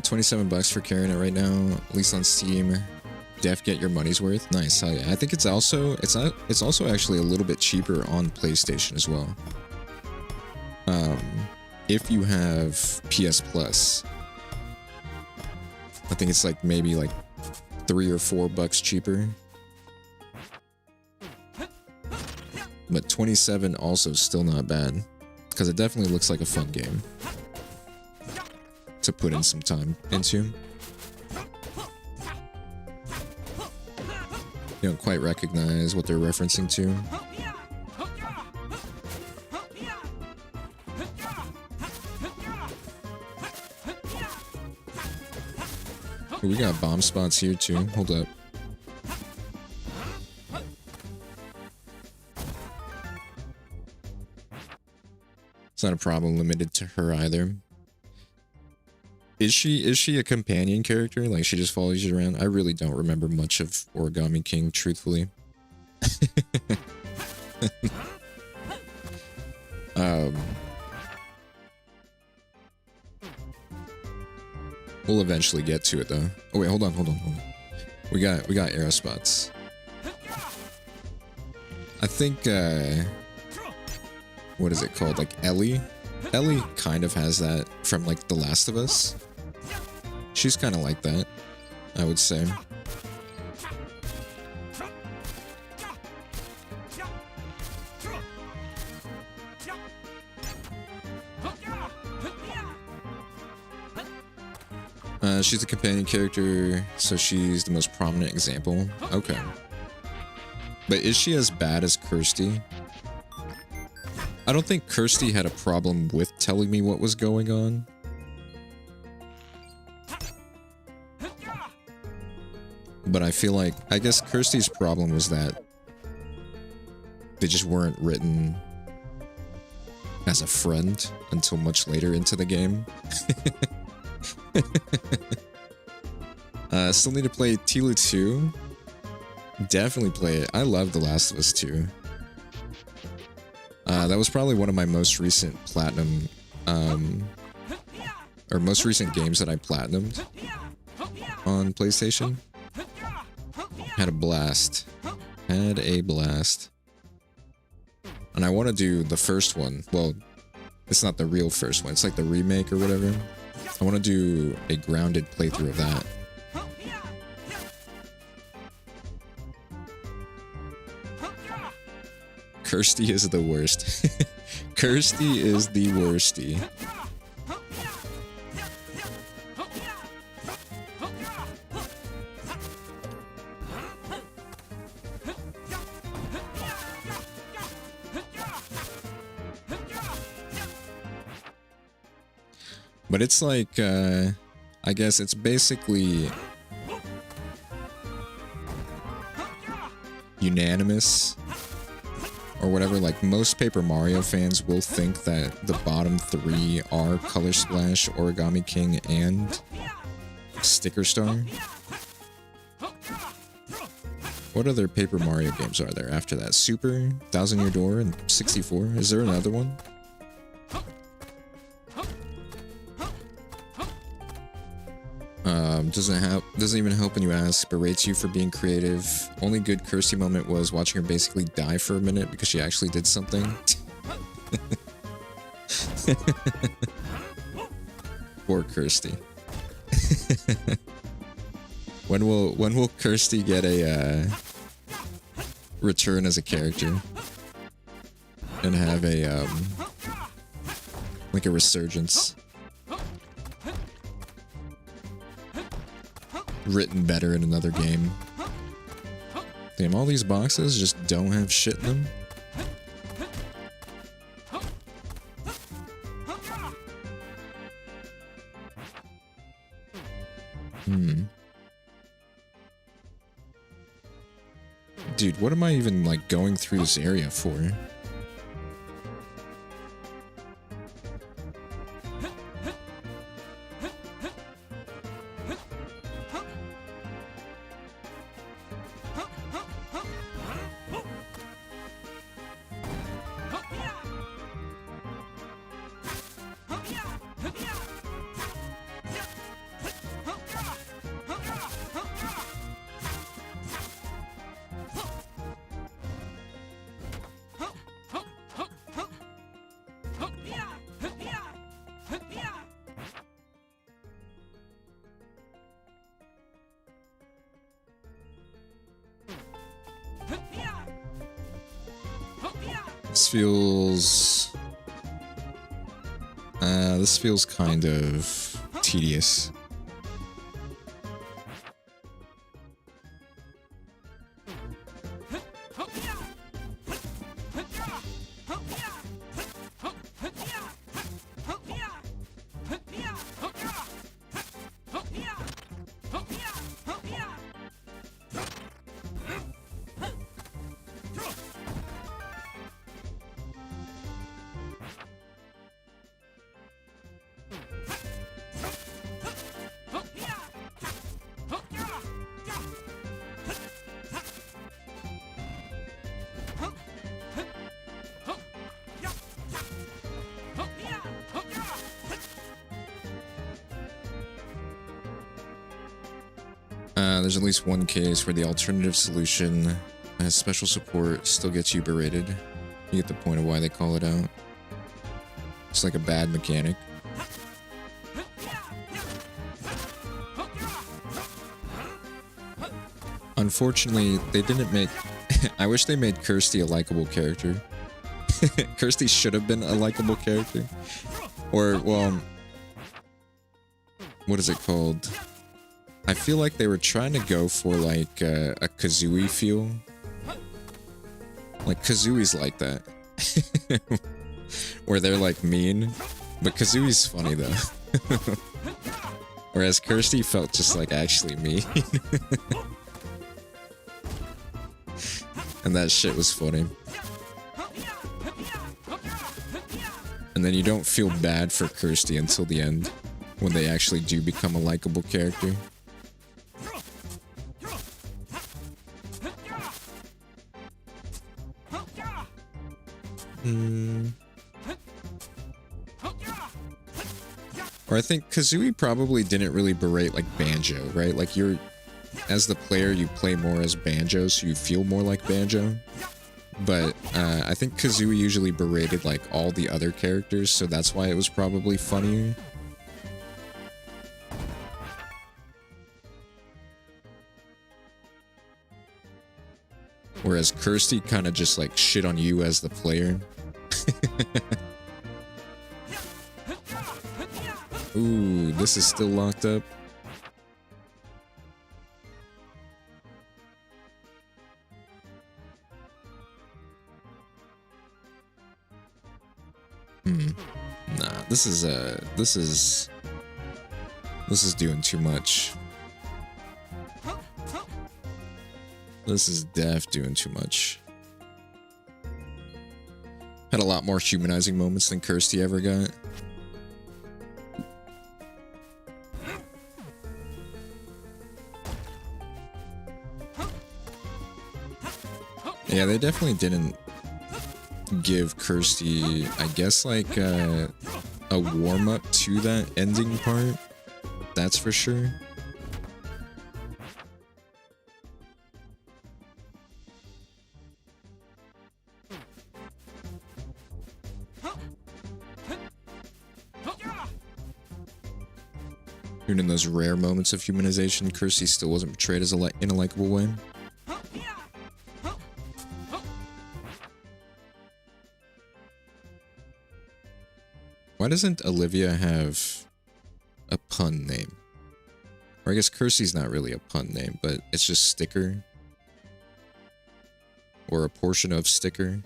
27 bucks for carrying it right now, at least on Steam. Def get your money's worth. Nice, hell yeah. I think it's also actually a little bit cheaper on PlayStation as well. If you have PS Plus, I think it's like maybe like $3 or $4 cheaper. But 27 also still not bad, because it definitely looks like a fun game to put in some time into. You don't quite recognize what they're referencing to. Ooh, we got bomb spots here too. Hold up. It's not a problem limited to her either. Is she a companion character? Like she just follows you around? I really don't remember much of Origami King, truthfully. We'll eventually get to it though. Oh wait, hold on. We got arrow spots. I think what is it called? Like Ellie? Ellie kind of has that from like The Last of Us. She's kind of like that, I would say. She's a companion character, so she's the most prominent example. Okay. But is she as bad as Kirsty? I don't think Kirsty had a problem with telling me what was going on. But I feel like, I guess Kirsty's problem was that they just weren't written as a friend until much later into the game. Still need to play Tila 2. Definitely play it. I love The Last of Us 2. That was probably one of my most recent platinum, or most recent games that I platinumed on PlayStation. Had a blast. Had a blast. And I want to do the first one. Well, it's not the real first one. It's like the remake or whatever. I want to do a grounded playthrough of that. Kirsty is the worst. Kirsty is the worsty. But it's like, I guess it's basically unanimous or whatever. Like most Paper Mario fans will think that the bottom three are Color Splash, Origami King, and Sticker Star. What other Paper Mario games are there after that? Super, Thousand Year Door, and 64? Is there another one? Doesn't even help when you ask, berates you for being creative. Only good Kirsty moment was watching her basically die for a minute because she actually did something. Poor Kirsty. When will Kirsty get a return as a character and have a like a resurgence? Written better in another game. Damn, all these boxes just don't have shit in them. Dude, what am I even, like, going through this area for? feels kind of tedious. There's at least one case where the alternative solution has special support, still gets you berated. You get the point of why they call it out. It's like a bad mechanic. Unfortunately, they didn't make... I wish they made Kirsty a likable character. Kirsty should have been a likable character. Or, well... What is it called? I feel like they were trying to go for, like, a Kazooie feel. Like, Kazooie's like that. Where they're, like, mean. But Kazooie's funny, though. Whereas Kirsty felt just, like, actually mean. And that shit was funny. And then you don't feel bad for Kirsty until the end. When they actually do become a likable character. Or I think Kazooie probably didn't really berate like Banjo, right? Like you're, as the player, you play more as Banjo, so you feel more like Banjo. But I think Kazooie usually berated like all the other characters, so that's why it was probably funnier. Whereas Kirsty kind of just like shit on you as the player. Ooh, this is still locked up. Nah, this is doing too much. This is doing too much. Had a lot more humanizing moments than Kirsty ever got. Yeah, they definitely didn't give Kirsty, I guess, like, a warm-up to that ending part. That's for sure. Even in those rare moments of humanization, Kirsty still wasn't portrayed as in a likable way. Why doesn't Olivia have a pun name? Or I guess Kirsty's not really a pun name, but it's just Sticker. Or a portion of Sticker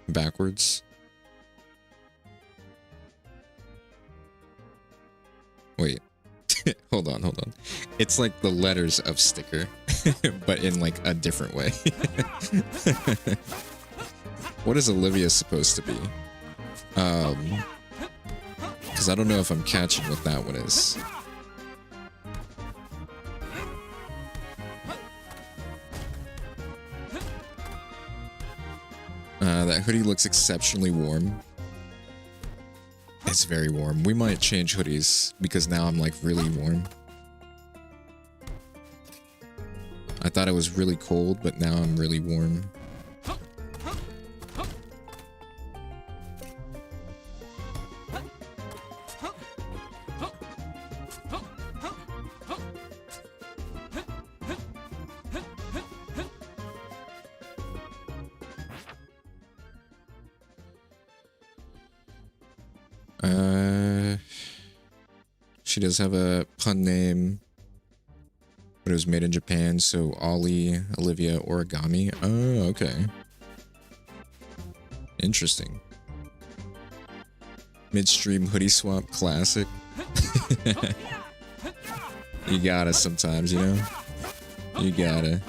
backwards. Wait. Hold on. It's like the letters of Sticker, but in like a different way. What is Olivia supposed to be? Because I don't know if I'm catching what that one is. That hoodie looks exceptionally warm. It's very warm. We might change hoodies because now I'm like really warm. I thought it was really cold, but now I'm really warm. She does have a pun name, but it was made in Japan, so Ollie, Olivia, Origami. Oh, okay. Interesting. Midstream hoodie swap classic. You gotta sometimes, you know? You gotta.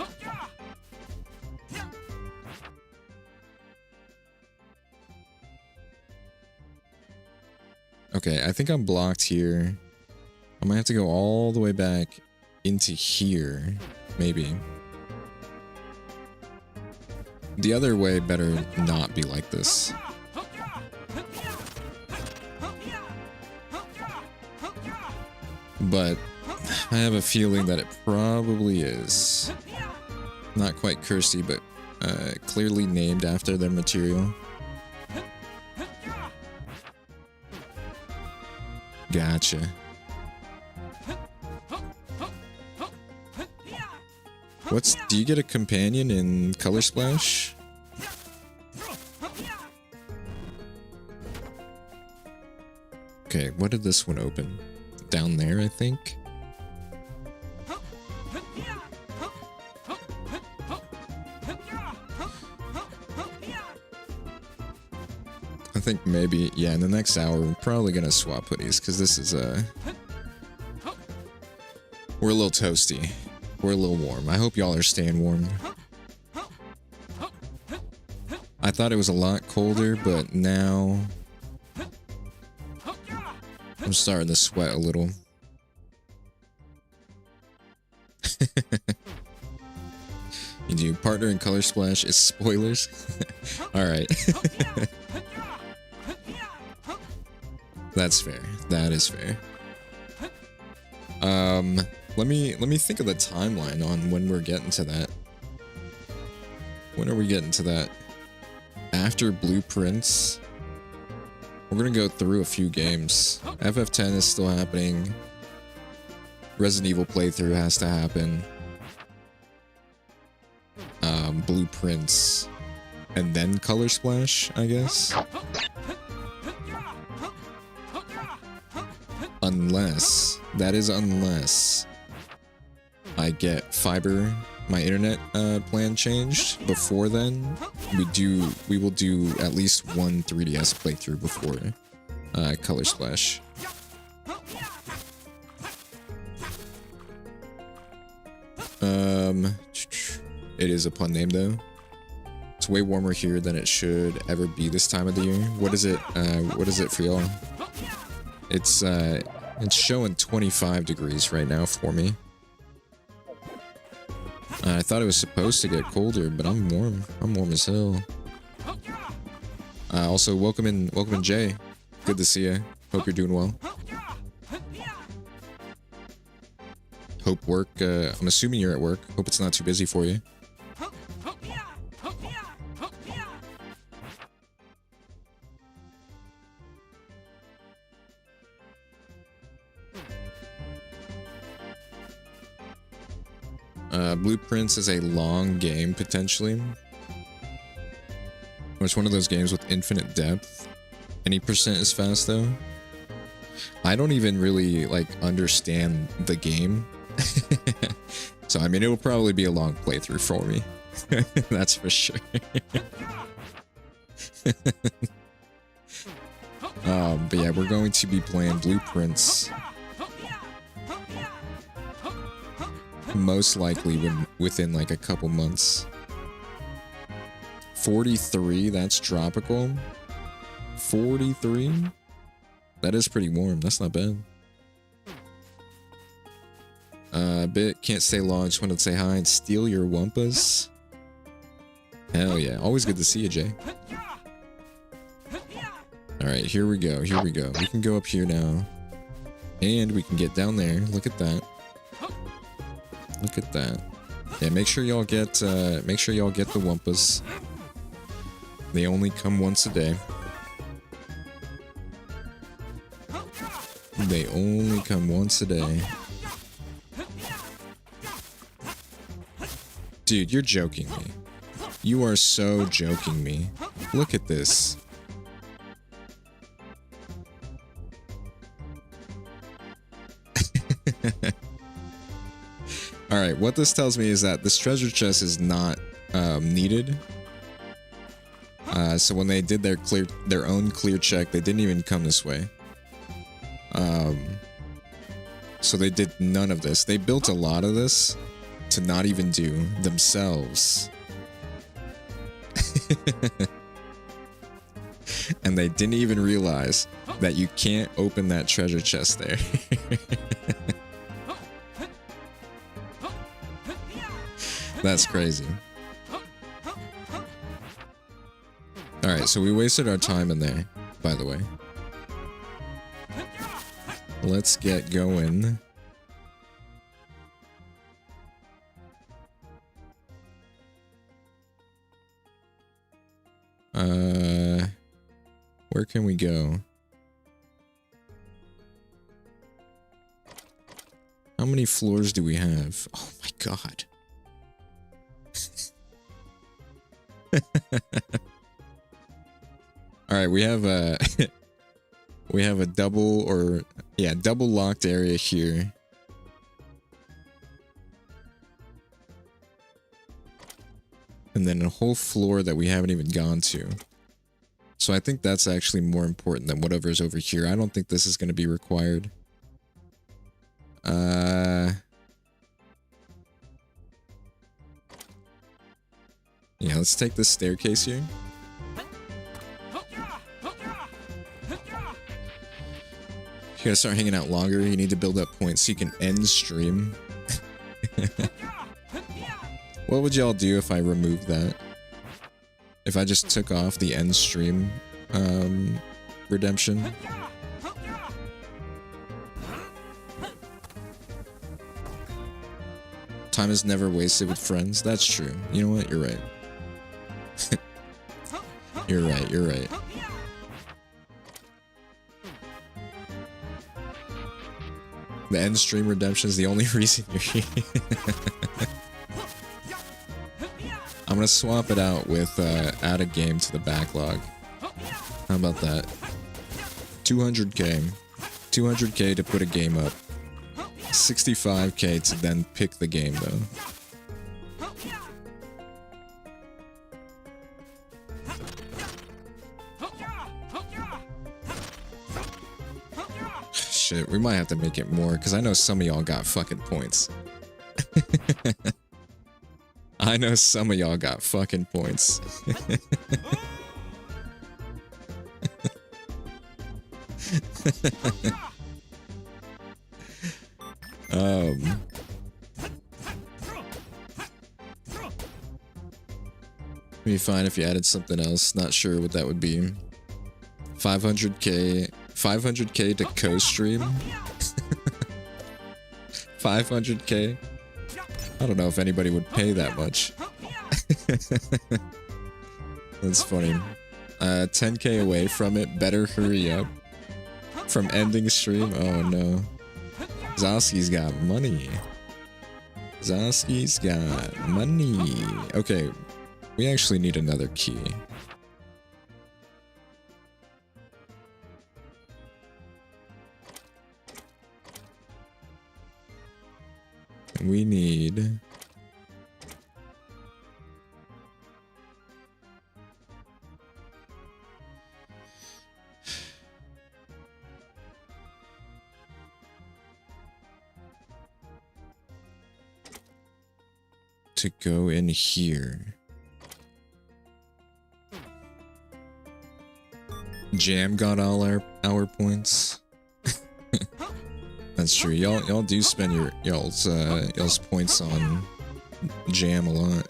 Okay, I think I'm blocked here. I might have to go all the way back into here, maybe. The other way better not be like this. But I have a feeling that it probably is. Not quite Kirsty, but clearly named after their material. Gotcha. Do you get a companion in Color Splash? Okay, what did this one open? Down there, I think? I think maybe, yeah, in the next hour, we're probably gonna swap hoodies, because this is, we're a little toasty. We're a little warm. I hope y'all are staying warm. I thought it was a lot colder, but now I'm starting to sweat a little. You do partner in Color Splash is spoilers? Alright. That's fair. That is fair. Let me think of the timeline on when we're getting to that. When are we getting to that? After Blueprints, we're gonna go through a few games. FF10 is still happening. Resident Evil playthrough has to happen. Blueprints, and then Color Splash, I guess. Unless, that is unless I get fiber, my internet plan changed. Before then, we will do at least one 3DS playthrough before Color Splash. It is a pun name though. It's way warmer here than it should ever be this time of the year. What is it? What is it for y'all? It's showing 25 degrees right now for me. I thought it was supposed to get colder, but I'm warm. I'm warm as hell. Also, welcome in Jay. Good to see you. Hope you're doing well. Hope work. I'm assuming you're at work. Hope it's not too busy for you. Blueprints is a long game, potentially. It's one of those games with infinite depth. Any percent is fast, though. I don't even really, like, understand the game. So, I mean, it will probably be a long playthrough for me. That's for sure. But yeah, we're going to be playing Blueprints. Most likely within like a couple months. 43, that's tropical. 43? That is pretty warm. That's not bad. Bit can't stay long. Just wanted to say hi and steal your wumpas. Hell yeah. Always good to see you, Jay. Alright, here we go. Here we go. We can go up here now. And we can get down there. Look at that. Look at that. Yeah, make sure y'all get the wumpas. They only come once a day. They only come once a day. Dude, you're joking me. You are so joking me. Look at this. Alright, what this tells me is that this treasure chest is not needed. So when they did their own clear check, they didn't even come this way. So they did none of this. They built a lot of this to not even do themselves. And they didn't even realize that you can't open that treasure chest there. That's crazy. Alright, so we wasted our time in there, by the way. Let's get going. Where can we go? How many floors do we have? Oh my god. Alright, we have a we have a double locked area here. And then a whole floor that we haven't even gone to. So I think that's actually more important than whatever's over here. I don't think this is going to be required. Yeah, let's take this staircase here. You gotta start hanging out longer. You need to build up points so you can end stream. What would y'all do if I removed that? If I just took off the end stream redemption? Time is never wasted with friends. That's true. You know what? You're right. You're right. You're right. The end stream redemption is the only reason you're here. I'm gonna swap it out with add a game to the backlog. How about that? 200k. 200k to put a game up. 65k to then pick the game though. Shit, we might have to make it more, because I know some of y'all got fucking points. I know some of y'all got fucking points. It'd be fine if you added something else. Not sure what that would be. 500k. 500k to co-stream? 500k? I don't know if anybody would pay that much. That's funny. 10k away from it. Better hurry up. From ending stream? Oh no. Zoski's got money. Zoski's got money. Okay. We actually need another key. We need... to go in here. Jam got all our points. That's true. Y'all do spend y'all's points on Jam a lot.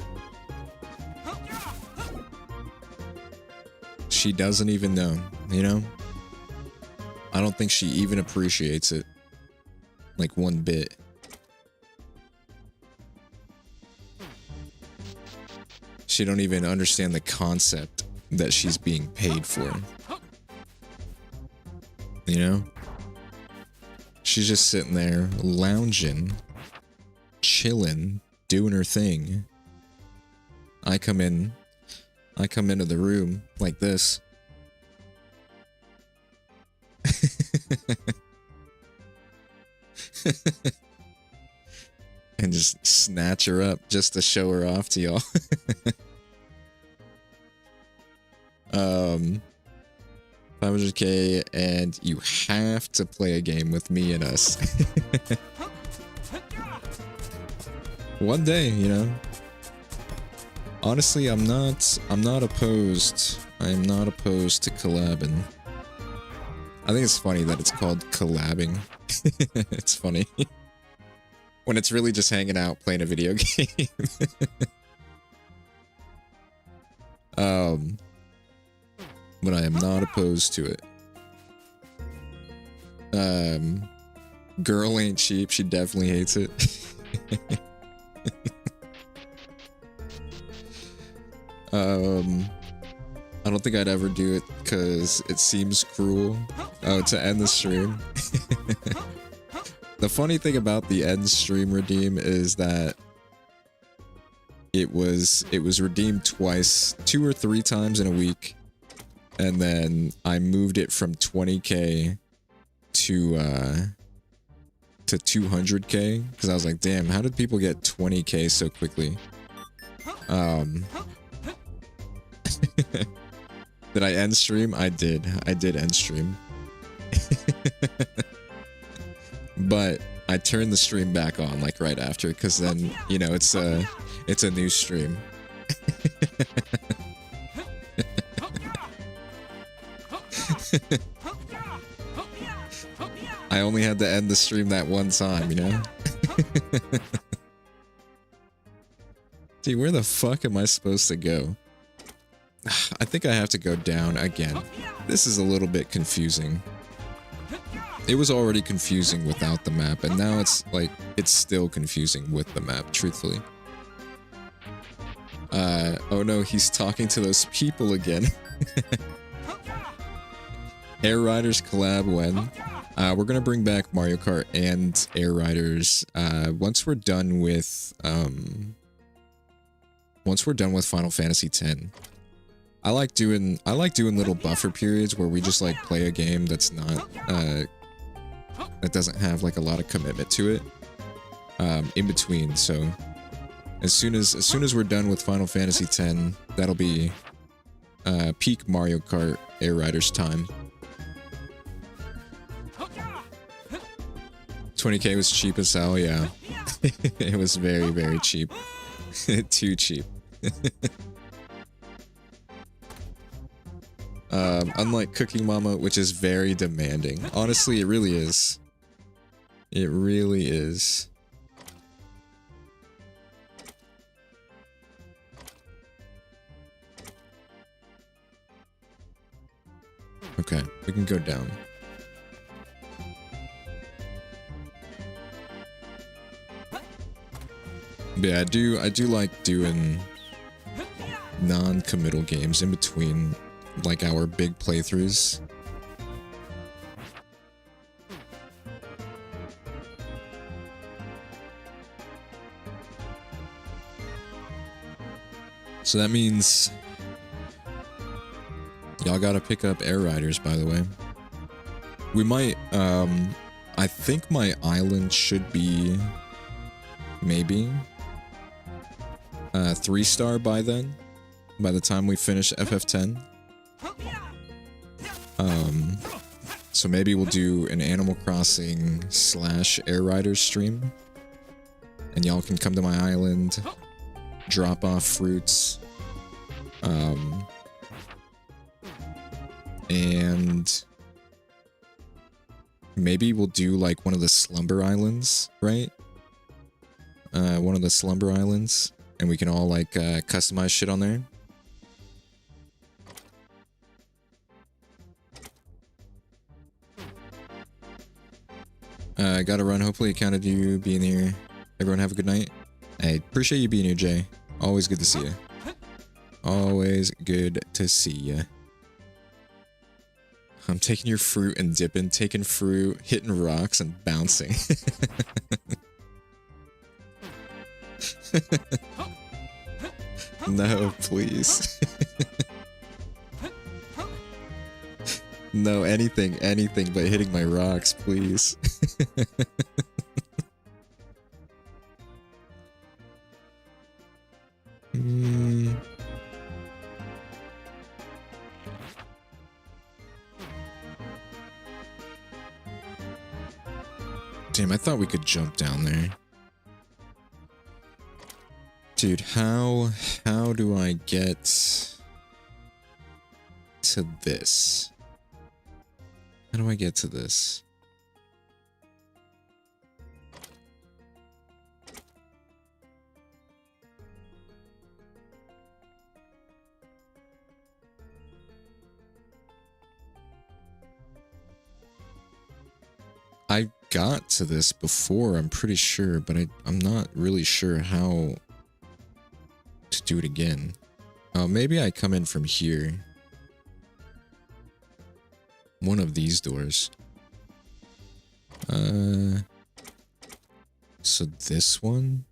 She doesn't even know, you know? I don't think she even appreciates it. Like one bit. She don't even understand the concept that she's being paid for. You know? She's just sitting there, lounging, chilling, doing her thing. I come into the room like this. just snatch her up just to show her off to y'all. 500k, and you have to play a game with me and us. One day, you know. Honestly, I'm not opposed. I am not opposed to collabing. I think it's funny that it's called collabing. It's funny. When it's really just hanging out playing a video game. But I am not opposed to it. Girl ain't cheap. She definitely hates it. I don't think I'd ever do it because it seems cruel. Oh, to end the stream. The funny thing about the end stream redeem is that it was redeemed twice, 2 or 3 times in a week, and then I moved it from 20k to 200k because I was like, damn, how did people get 20k so quickly? Did I end stream? I did end stream. But I turned the stream back on like right after, because then, you know, it's a new stream. I only had to end the stream that one time, you know? Dude, where the fuck am I supposed to go? I think I have to go down again. This is a little bit confusing. It was already confusing without the map, and now it's like, it's still confusing with the map, truthfully. Oh no, he's talking to those people again. Air Riders collab when? We're gonna bring back Mario Kart and Air Riders, once we're done with Final Fantasy X. I like doing little buffer periods where we just like play a game that's not that doesn't have like a lot of commitment to it in between. So as soon as we're done with Final Fantasy X, that'll be peak Mario Kart Air Riders time. 20k was cheap as hell, yeah. It was very, very cheap. Too cheap. Unlike Cooking Mama, which is very demanding. Honestly, it really is. It really is. Okay, we can go down. But yeah, I do like doing non-committal games in between like our big playthroughs. So that means y'all gotta pick up Air Riders, by the way. We might, I think my island should be maybe 3-star by then, by the time we finish FF10. So maybe we'll do an Animal Crossing / Air Riders stream, and y'all can come to my island, drop off fruits, and maybe we'll do like one of the Slumber Islands, right? One of the Slumber Islands, and we can all like customize shit on there. I gotta run. Hopefully it counted you being here. Everyone have a good night. Hey, appreciate you being here, Jay. Always good to see you. Always good to see you. I'm taking your fruit and dipping, taking fruit, hitting rocks, and bouncing. No, please. No, anything but hitting my rocks, please. Damn, I thought we could jump down there. Dude, how do I get to this? How do I get to this? I got to this before, I'm pretty sure, but I'm not really sure how to do it again. Oh, maybe I come in from here. One of these doors. So this one?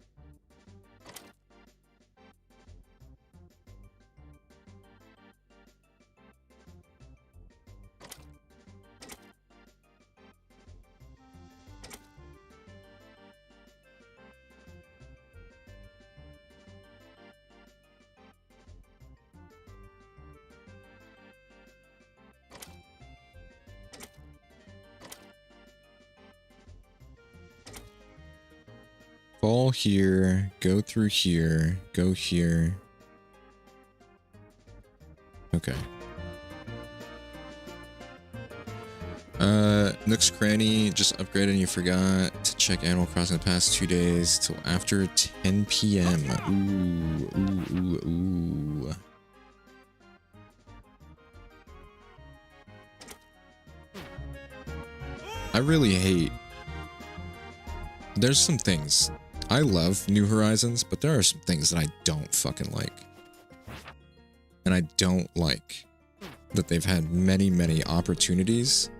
Fall here, go through here, go here. Okay. Nook's Cranny just upgraded and you forgot to check Animal Crossing the past 2 days till after 10 p.m. Ooh. I really hate... There's some things. I love New Horizons, but there are some things that I don't fucking like. And I don't like that they've had many, many opportunities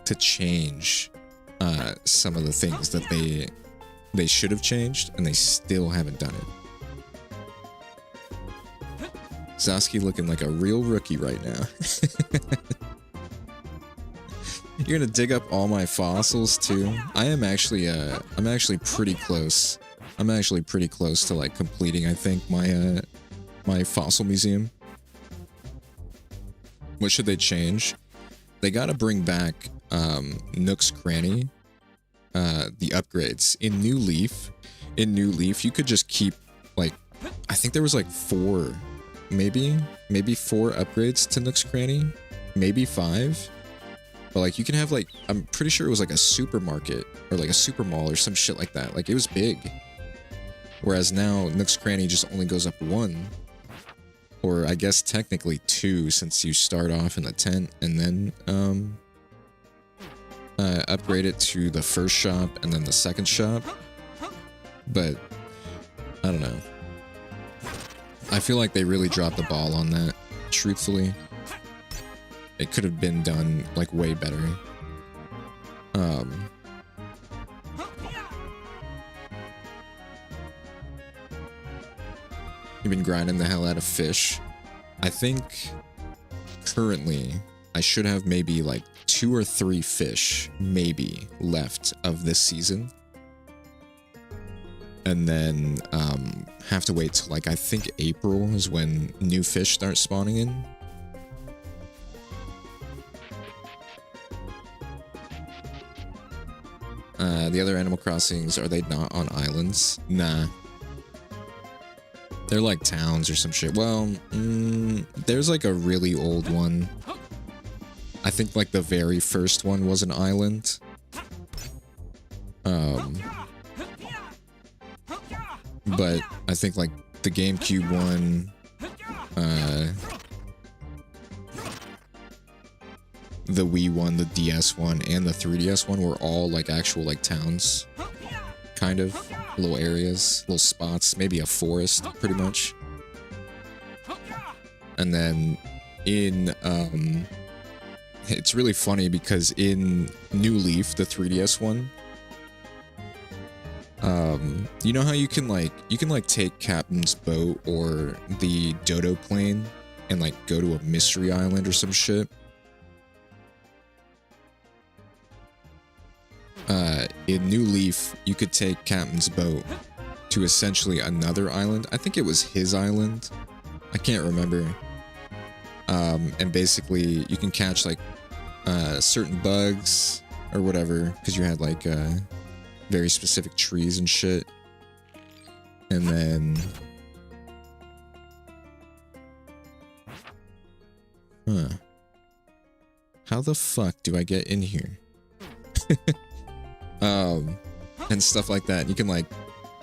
to change some of the things that they should have changed, and they still haven't done it. Sasuke looking like a real rookie right now. You're gonna dig up all my fossils too. I'm actually pretty close. I'm actually pretty close to like completing, I think, my my fossil museum. What should they change? They gotta bring back Nook's Cranny, the upgrades. In New Leaf, you could just keep like, I think there was like 4, maybe 4 upgrades to Nook's Cranny, maybe 5. But like you can have like, I'm pretty sure it was like a supermarket or like a super mall or some shit like that. Like it was big. Whereas now Nook's Cranny just only goes up 1. Or I guess technically 2, since you start off in the tent and then upgrade it to the first shop and then the second shop. But I don't know. I feel like they really dropped the ball on that, truthfully. It could have been done like way better. You've been grinding the hell out of fish. I think currently I should have maybe like 2 or 3 fish maybe left of this season. And then have to wait till like, I think April is when new fish start spawning in. The other Animal Crossings, are they not on islands? Nah. They're like towns or some shit. Well, there's like a really old one. I think like the very first one was an island. But I think like the GameCube one, the Wii one, the DS one, and the 3DS one were all like actual like towns, kind of little areas, little spots, maybe a forest, pretty much. And then in it's really funny because in New Leaf, the 3DS one, you know how you can like take Captain's boat or the Dodo plane and like go to a mystery island or some shit. In New Leaf, you could take Captain's boat to essentially another island. I think it was his island. I can't remember. And basically you can catch like certain bugs or whatever because you had like very specific trees and shit. And then how the fuck do I get in here? And stuff like that. You can like,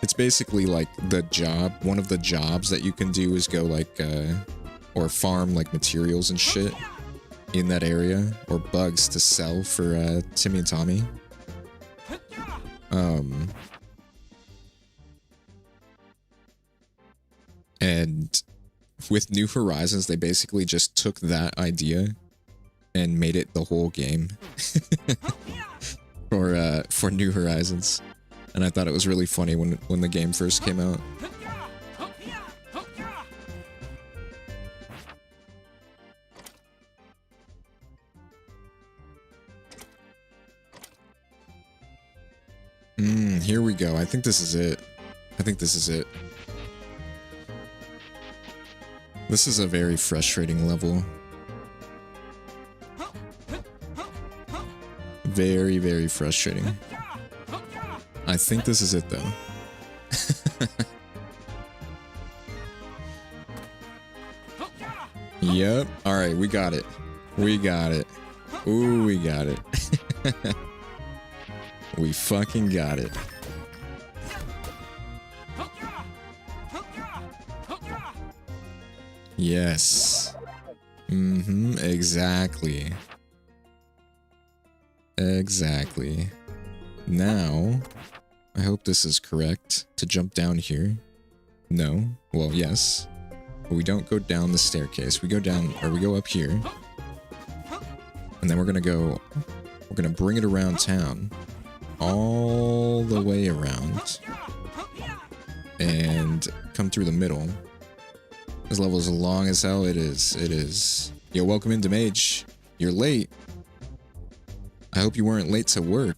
it's basically like the job. One of the jobs that you can do is go like, or farm like materials and shit in that area, or bugs to sell for Timmy and Tommy. And with New Horizons, they basically just took that idea and made it the whole game for New Horizons. And I thought it was really funny when the game first came out. Here we go. I think this is it. I think this is it. This is a very frustrating level. Very, very frustrating. I think this is it though. Yep. Alright, we got it. We got it. Ooh, we got it. We fucking got it. Yes. Exactly. Exactly. Now, I hope this is correct. To jump down here. No. Well, yes. But we don't go down the staircase. We go down, or we go up here. And then we're gonna bring it around town. All the way around. And come through the middle. This level is long as hell. It is. It is. Yo, welcome into Mage. You're late. I hope you weren't late to work,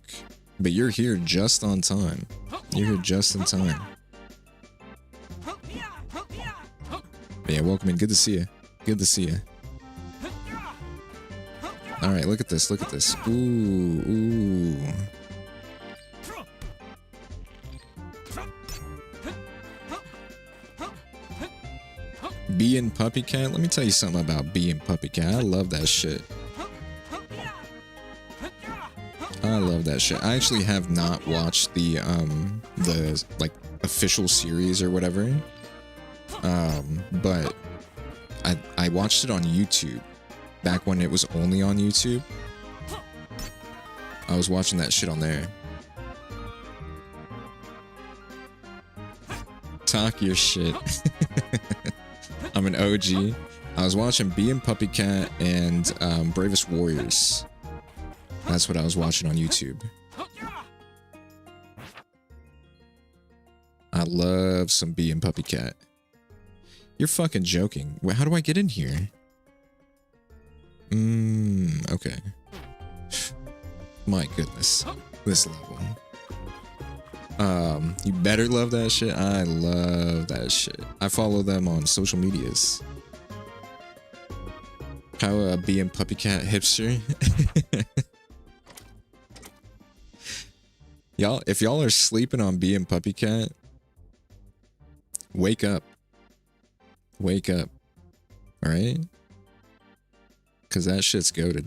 but you're here just on time. You're here just in time. But yeah, welcome in. Good to see you. Good to see you. All right, look at this. Look at this. Ooh, ooh. Bee and Puppy Cat. Let me tell you something about Bee and Puppy Cat. I love that shit. I love that shit. I actually have not watched the like official series or whatever. But I watched it on YouTube back when it was only on YouTube. I was watching that shit on there. Talk your shit. I'm an OG. I was watching Bee and Puppy Cat and Bravest Warriors. That's what I was watching on YouTube. I love some Bee and Puppy Cat. You're fucking joking. How do I get in here? Okay. My goodness. This level. You better love that shit. I love that shit. I follow them on social medias. How Bee and Puppy Cat hipster. Y'all, if y'all are sleeping on Bee and Puppy Cat, wake up. Wake up. Alright? Cause that shit's goated.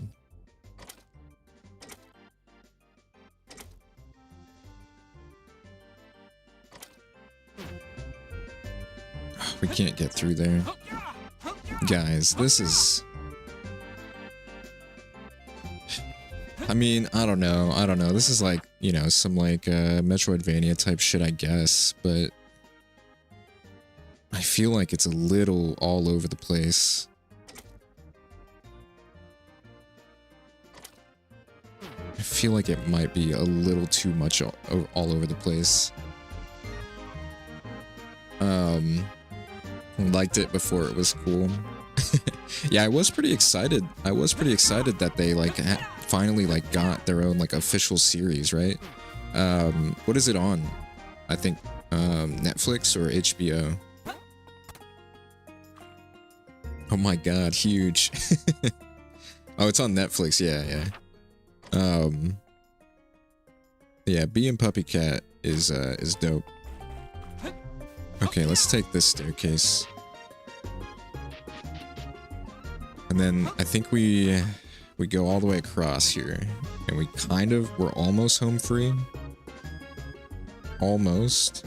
We can't get through there. Guys, this is... I mean, I don't know. This is like, you know, some like Metroidvania type shit, I guess, but I feel like it's a little all over the place. I feel like it might be a little too much all over the place. Liked it before it was cool. Yeah, I was pretty excited. That they like finally like got their own like official series, right? What is it on? I think Netflix or HBO? Oh my god, huge. Oh, it's on Netflix. Yeah. Yeah, Being Puppy Cat is dope. Okay, let's take this staircase. And then I think we go all the way across here. And we're almost home free. Almost.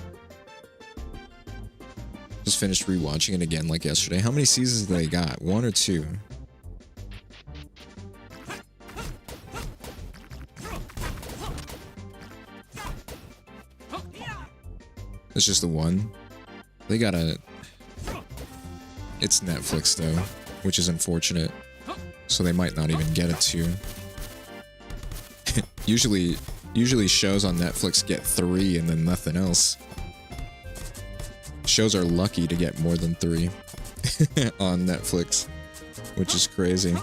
Just finished rewatching it again like yesterday. How many seasons do they got? 1 or 2? It's just the one. They gotta... It's Netflix though, which is unfortunate. So they might not even get it to. Usually shows on Netflix get 3 and then nothing else. Shows are lucky to get more than 3 on Netflix, which is crazy.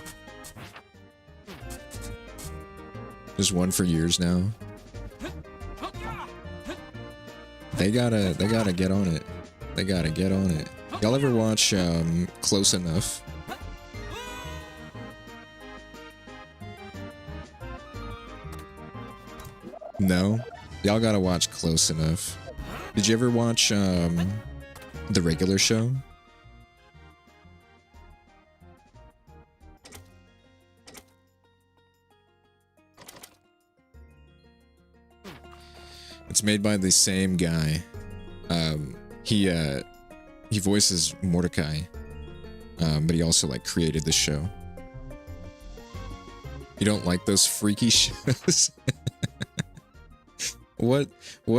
Just 1 for years now. They gotta get on it. They gotta get on it. Y'all ever watch Close Enough? No? Y'all gotta watch Close Enough. Did you ever watch The Regular Show? It's made by the same guy. He voices Mordecai, but he also like created the show. You don't like those freaky shows? What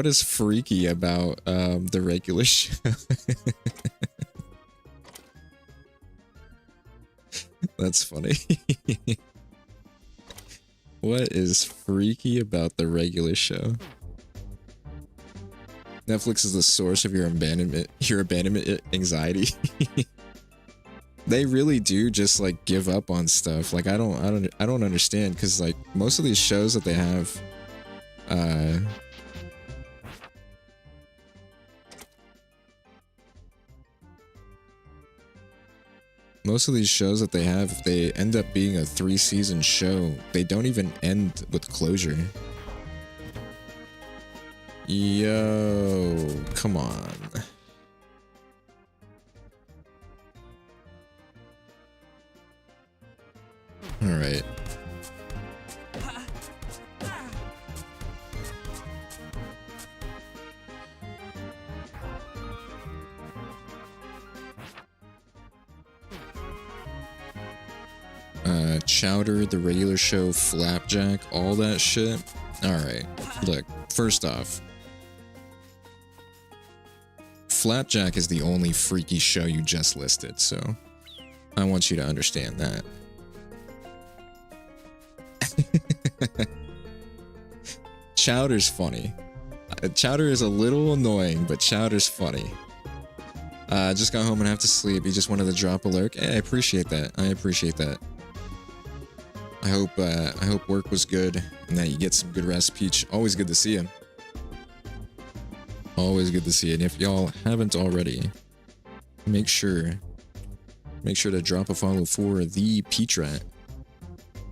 is freaky about The Regular Show? That's funny. What is freaky about The Regular Show? Netflix is the source of your abandonment anxiety. They really do just like give up on stuff. Like I don't understand, because like most of these shows that they have if they end up being a 3-season show, they don't even end with closure. Yo, come on. All right. Chowder, The Regular Show, Flapjack, all that shit. All right. Look, first off, Flapjack is the only freaky show you just listed, so I want you to understand that. Chowder's funny. Chowder is a little annoying, but Chowder's funny. Just got home and have to sleep. You just wanted to drop a lurk. Hey, I appreciate that. I appreciate that. I hope work was good and that you get some good rest, Peach. Always good to see you. Always good to see you. And if y'all haven't already, make sure to drop a follow for the Peach Rat.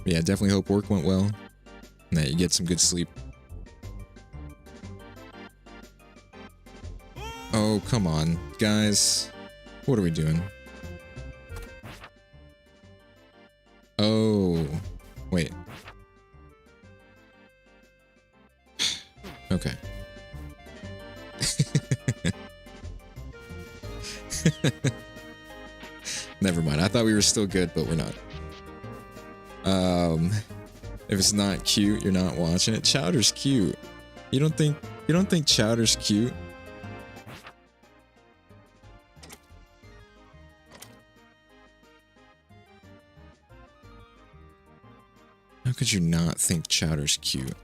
Yeah, definitely hope work went well and that you get some good sleep. Oh, come on, guys. What are we doing? Oh, wait. Okay. Never mind. I thought we were still good, but we're not. If it's not cute, you're not watching it. Chowder's cute. You don't think Chowder's cute? How could you not think Chowder's cute?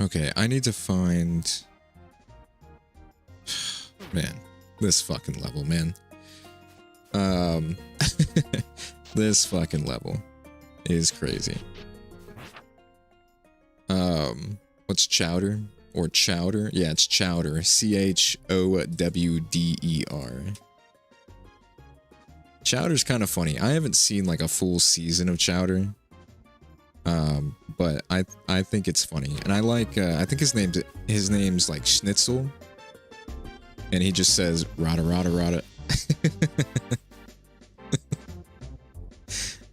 Okay, I need to find... Man, this fucking level, man. This fucking level is crazy. What's chowder? Or chowder? Yeah, it's chowder. Chowder. Chowder's kind of funny. I haven't seen like a full season of Chowder. But I think it's funny. And I like I think his name's like Schnitzel. And he just says rada rada rada.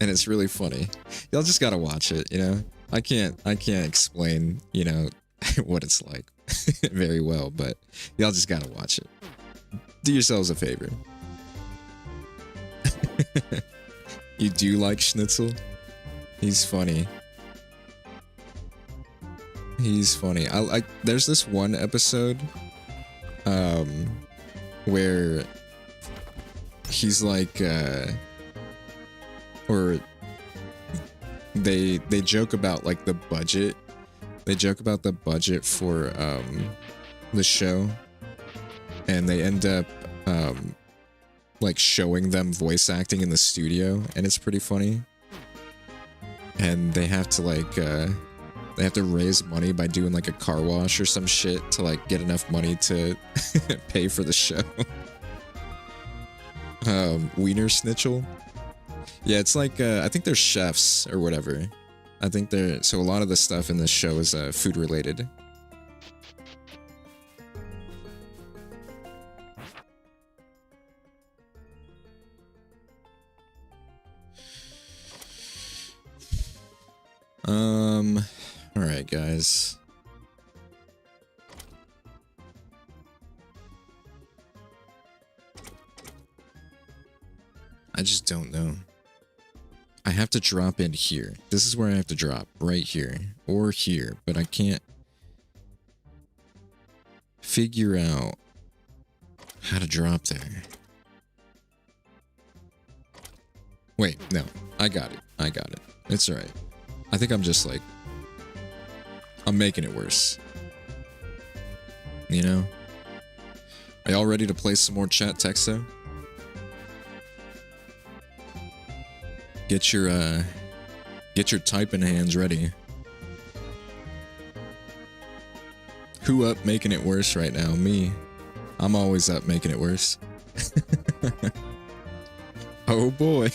And it's really funny. Y'all just gotta watch it, you know? I can't explain, you know, what it's like very well, but y'all just gotta watch it. Do yourselves a favor. You do like Schnitzel? He's funny. He's funny. There's this one episode where he's like or they joke about like the budget. They joke about the budget for the show, and they end up like showing them voice acting in the studio, and it's pretty funny. And they have to like they have to raise money by doing like a car wash or some shit to like get enough money to pay for the show. Wiener Schnitzel. Yeah, it's like I think they're chefs or whatever. I think they're so a lot of the stuff in this show is food related. All right, guys. I just don't know. I have to drop in here. This is where I have to drop, right here or here, but I can't figure out how to drop there. Wait, no, I got it. I got it. It's all right. I think I'm just like, I'm making it worse. You know? Are y'all ready to play some more chat text though? Get your typing hands ready. Who up making it worse right now? Me. I'm always up making it worse. Oh boy.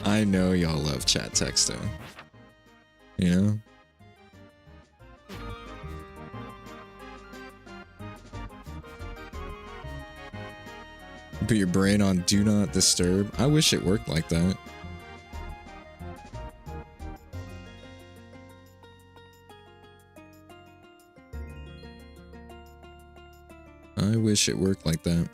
I know y'all love chat text though. You know? Put your brain on do not disturb. I wish it worked like that. I wish it worked like that.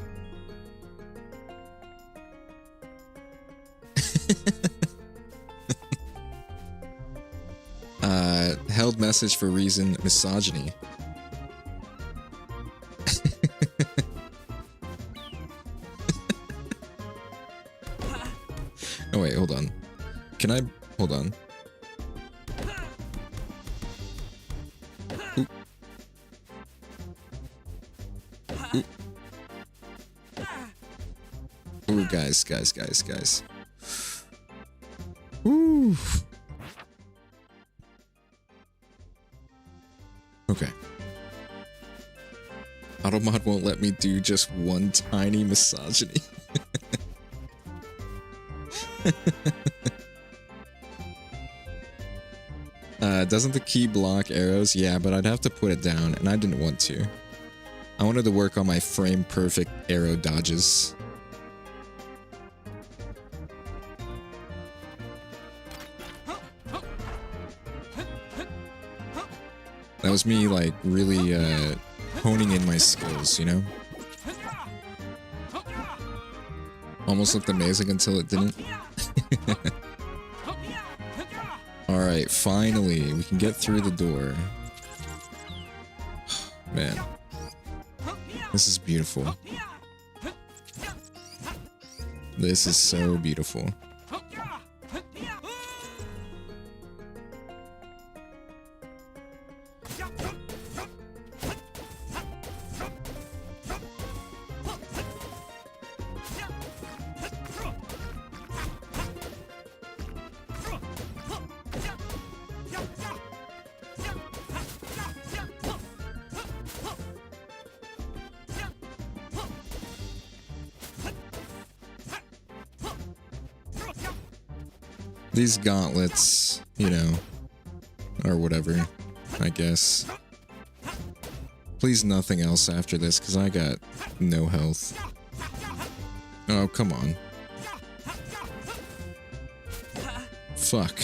Held message for reason misogyny. Oh wait, hold on. Can I hold on? Oop. Oop. Ooh, guys. Ooh. Okay. Automod won't let me do just one tiny misogyny. Doesn't the key block arrows? Yeah, but I'd have to put it down, and I didn't want to. I wanted to work on my frame perfect arrow dodges. That was me, like, really, honing in my skills, you know? Almost looked amazing until it didn't. Alright, finally, we can get through the door. Man. This is beautiful. This is so beautiful. These gauntlets, you know, or whatever, I guess. Please nothing else after this, because I got no health. Oh, come on. Fuck.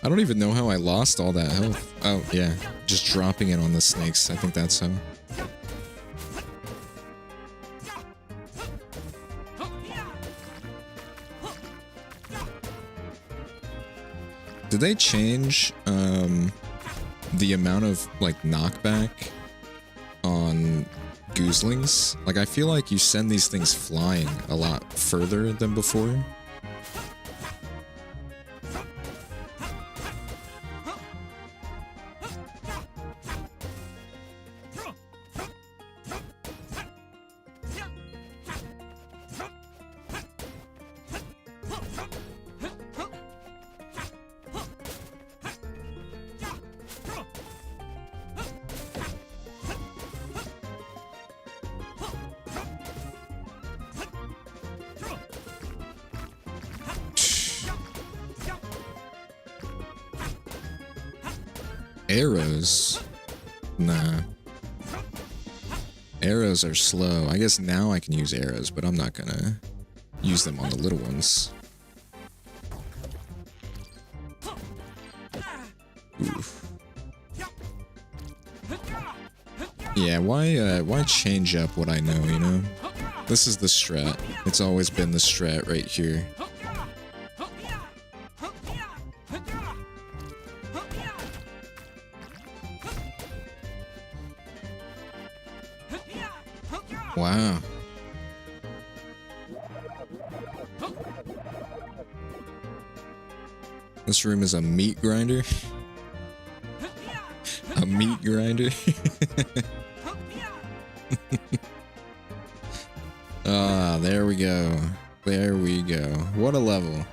I don't even know how I lost all that health. Oh, yeah. Just dropping it on the snakes. I think that's how. Did they change the amount of like knockback on gooselings? Like, I feel like you send these things flying a lot further than before. Arrows? Nah. Arrows are slow. I guess now I can use arrows, but I'm not gonna use them on the little ones. Oof. Yeah, why change up what I know, you know? This is the strat. It's always been the strat right here. Wow. This room is a meat grinder. A meat grinder. Ah, there we go. There we go. What a level.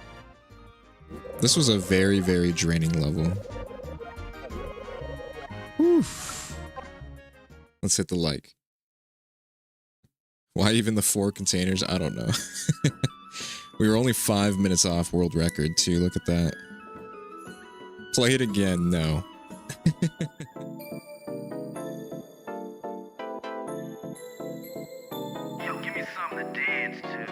This was a very, very draining level. Whew. Let's hit the like. Why even the 4 containers? I don't know. We were only 5 minutes off world record, too. Look at that. Play it again. No. Yo, give me something to dance to.